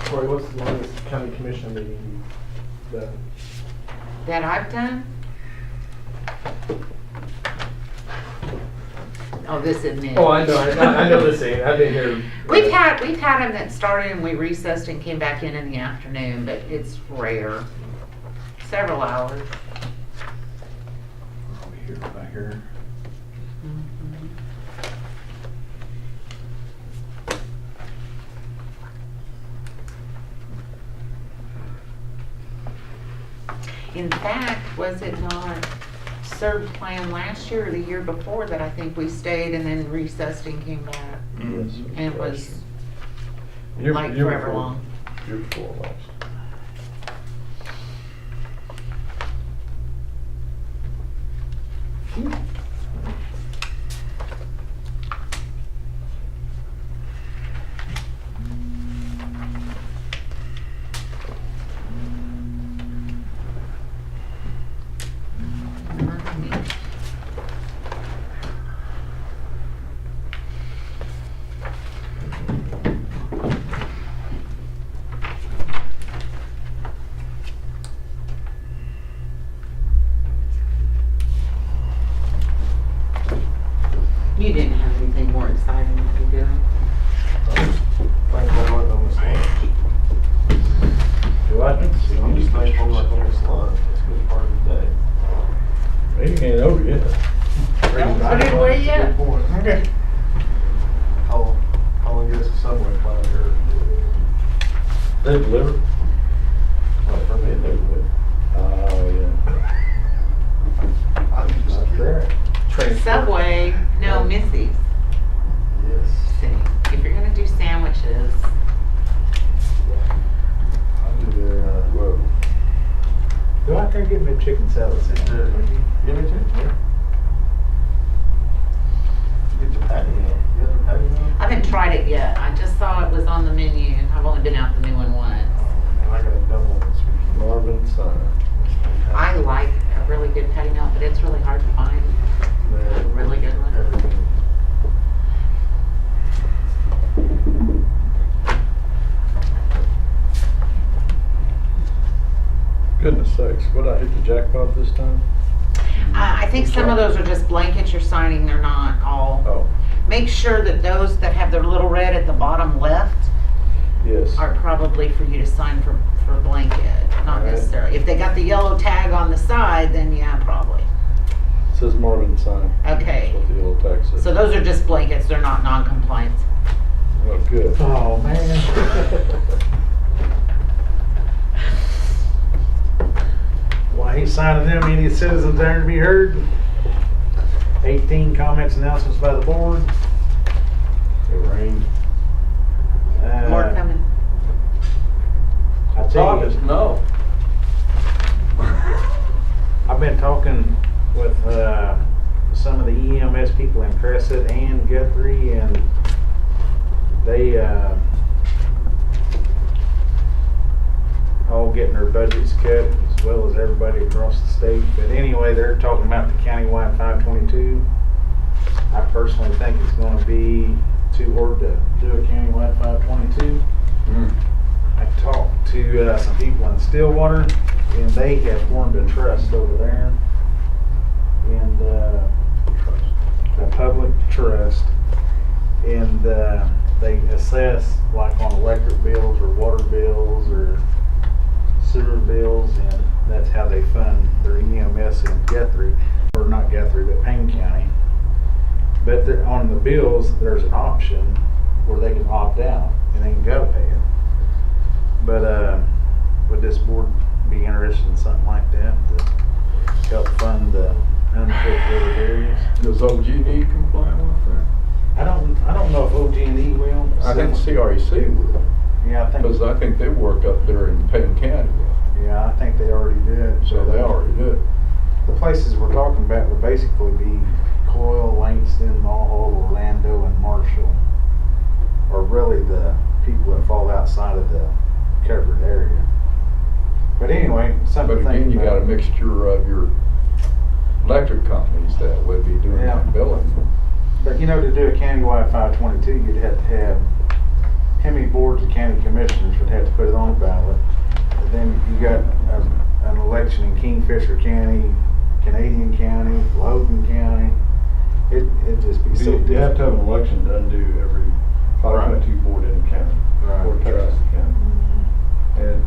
Corey, what's the longest county commission meeting you've done? That I've done? Oh, this isn't it. Oh, I know, I know this thing, I've been here. We've had them that started and we recessed and came back in the afternoon, but it's rare. Several hours. Over here, right here. In fact, was it not served plan last year or the year before that I think we stayed and then recessed and came back? Yes. And it was Year- like year forever before- long. Year before last. They deliver? Oh, for me, they would. Oh, yeah. Subway, no, Missy's. Yes. See, if you're gonna do sandwiches, I'll do their, Whoa. Go out there and get me a chicken salad sandwich. would you? give me two. Yeah. Get your patty meal. You have a patty meal? I haven't tried it yet. I just saw it was on the menu. I've only been out the new one once. And I got a double this weekend. Marvin Sign. I like a really good patty melt, but it's really hard to find a really good one. Goodness sakes, what, I hit the jackpot this time? I think some of those are just blankets you're signing. They're not all. Oh, Make sure that those that have their little red at the bottom left yes. are probably for you to sign for blanket, not Alright. necessarily. If they got the yellow tag on the side, then yeah, probably. It says Marvin Sign. Okay. That's what the yellow tag says. So those are just blankets. They're not non-compliant. Oh, good. Oh, man. Why he's signing them, any citizens there to be heard? 18 comments, announcements by the board. It rained. More coming. I tell you, no. I've been talking with some of the EMS people in Crescent and Guthrie, and they all getting their budgets cut as well as everybody across the state. But anyway, they're talking about the countywide 522. I personally think it's going to be too hard to do a countywide 522. I talked to some people in Stillwater, and they have formed a trust over there, and a public trust, and they assess like on electric bills or water bills or sewer bills, and that's how they fund their EMS in Guthrie, or not Guthrie, but Payne County. But on the bills, there's an option where they can opt out and they can go pay it. But would this board be interested in something like that to help fund the unincorporated areas? Does OG&E comply with that? I don't know if OG&E will. I think CREC will, Yeah, I think. because I think they work up there in Payne County. Yeah, I think they already did. So they already did. The places we're talking about would basically be Coyle, Langston, Mulhall, Orlando, and Marshall, are really the people that fall outside of the covered area. But anyway, something But to think again, you got a about. mixture of your electric companies that would be doing Yeah. that billing. But you know, to do a countywide 522, you'd have to have, how many boards of county commissioners would have to put it on the ballot? And then you got an election in Kingfisher County, Canadian County, Logan County. It'd just be so You have to have difficult. an election to undo every 522 board in the county, Right. or Texas County. And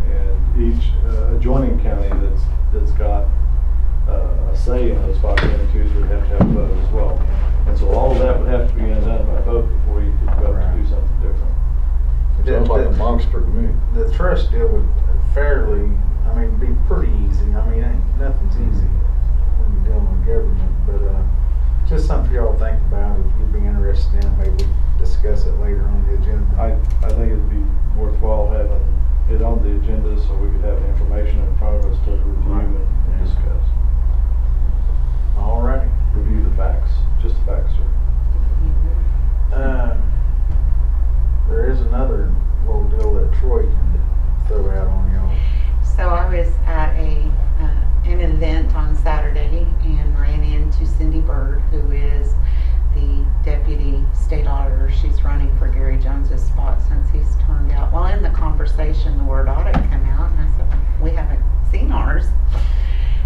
each adjoining county that's got a say in those 522s would have to have a vote as well. And so all of that would have to be undone by vote before you could vote to do something different. Sounds like a monster to me. The trust deal would fairly, I mean, be pretty easy. I mean, nothing's easy when you're dealing with government, but just something for y'all to think about. If you'd be interested in, maybe we discuss it later on the agenda. I think it'd be worthwhile having it on the agenda so we could have information in front of us to review and discuss. All right. Review the facts, just the facts, sir. There is another little deal that Troy can throw out on y'all. So I was at an event on Saturday and ran into Cindy Bird, who is the deputy state auditor. She's running for Gary Jones's spot since he's turned out. Well, in the conversation, the word audit came out, and I said, well, we haven't seen ours.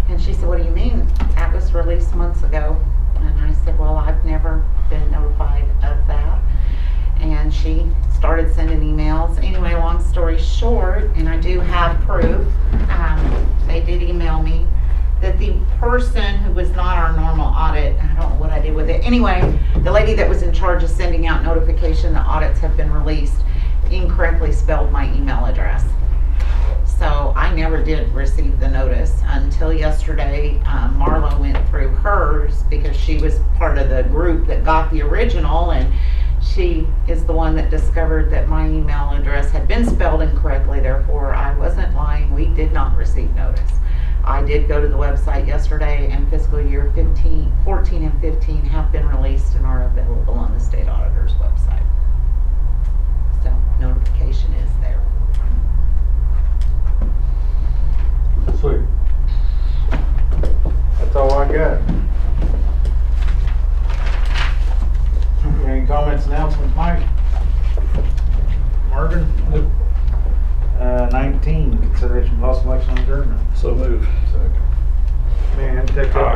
And she said, what do you mean? That was released months ago. And I said, well, I've never been notified of that. And she started sending emails. Anyway, long story short, and I do have proof, they did email me that the person who was not our normal audit, I don't know what I did with it. Anyway, the lady that was in charge of sending out notification that audits have been released incorrectly spelled my email address. So I never did receive the notice until yesterday. Marla went through hers because she was part of the group that got the original, and she is the one that discovered that my email address had been spelled incorrectly. Therefore, I wasn't lying. We did not receive notice. I did go to the website yesterday, and fiscal year 14 and 15 have been released and are available on the state auditor's website. So notification is there. Sweet. That's all I got. Any comments, announcements, Mike? Marvin? Nope. 19, consideration of possible action on adjournment. So move. Second. Man, take that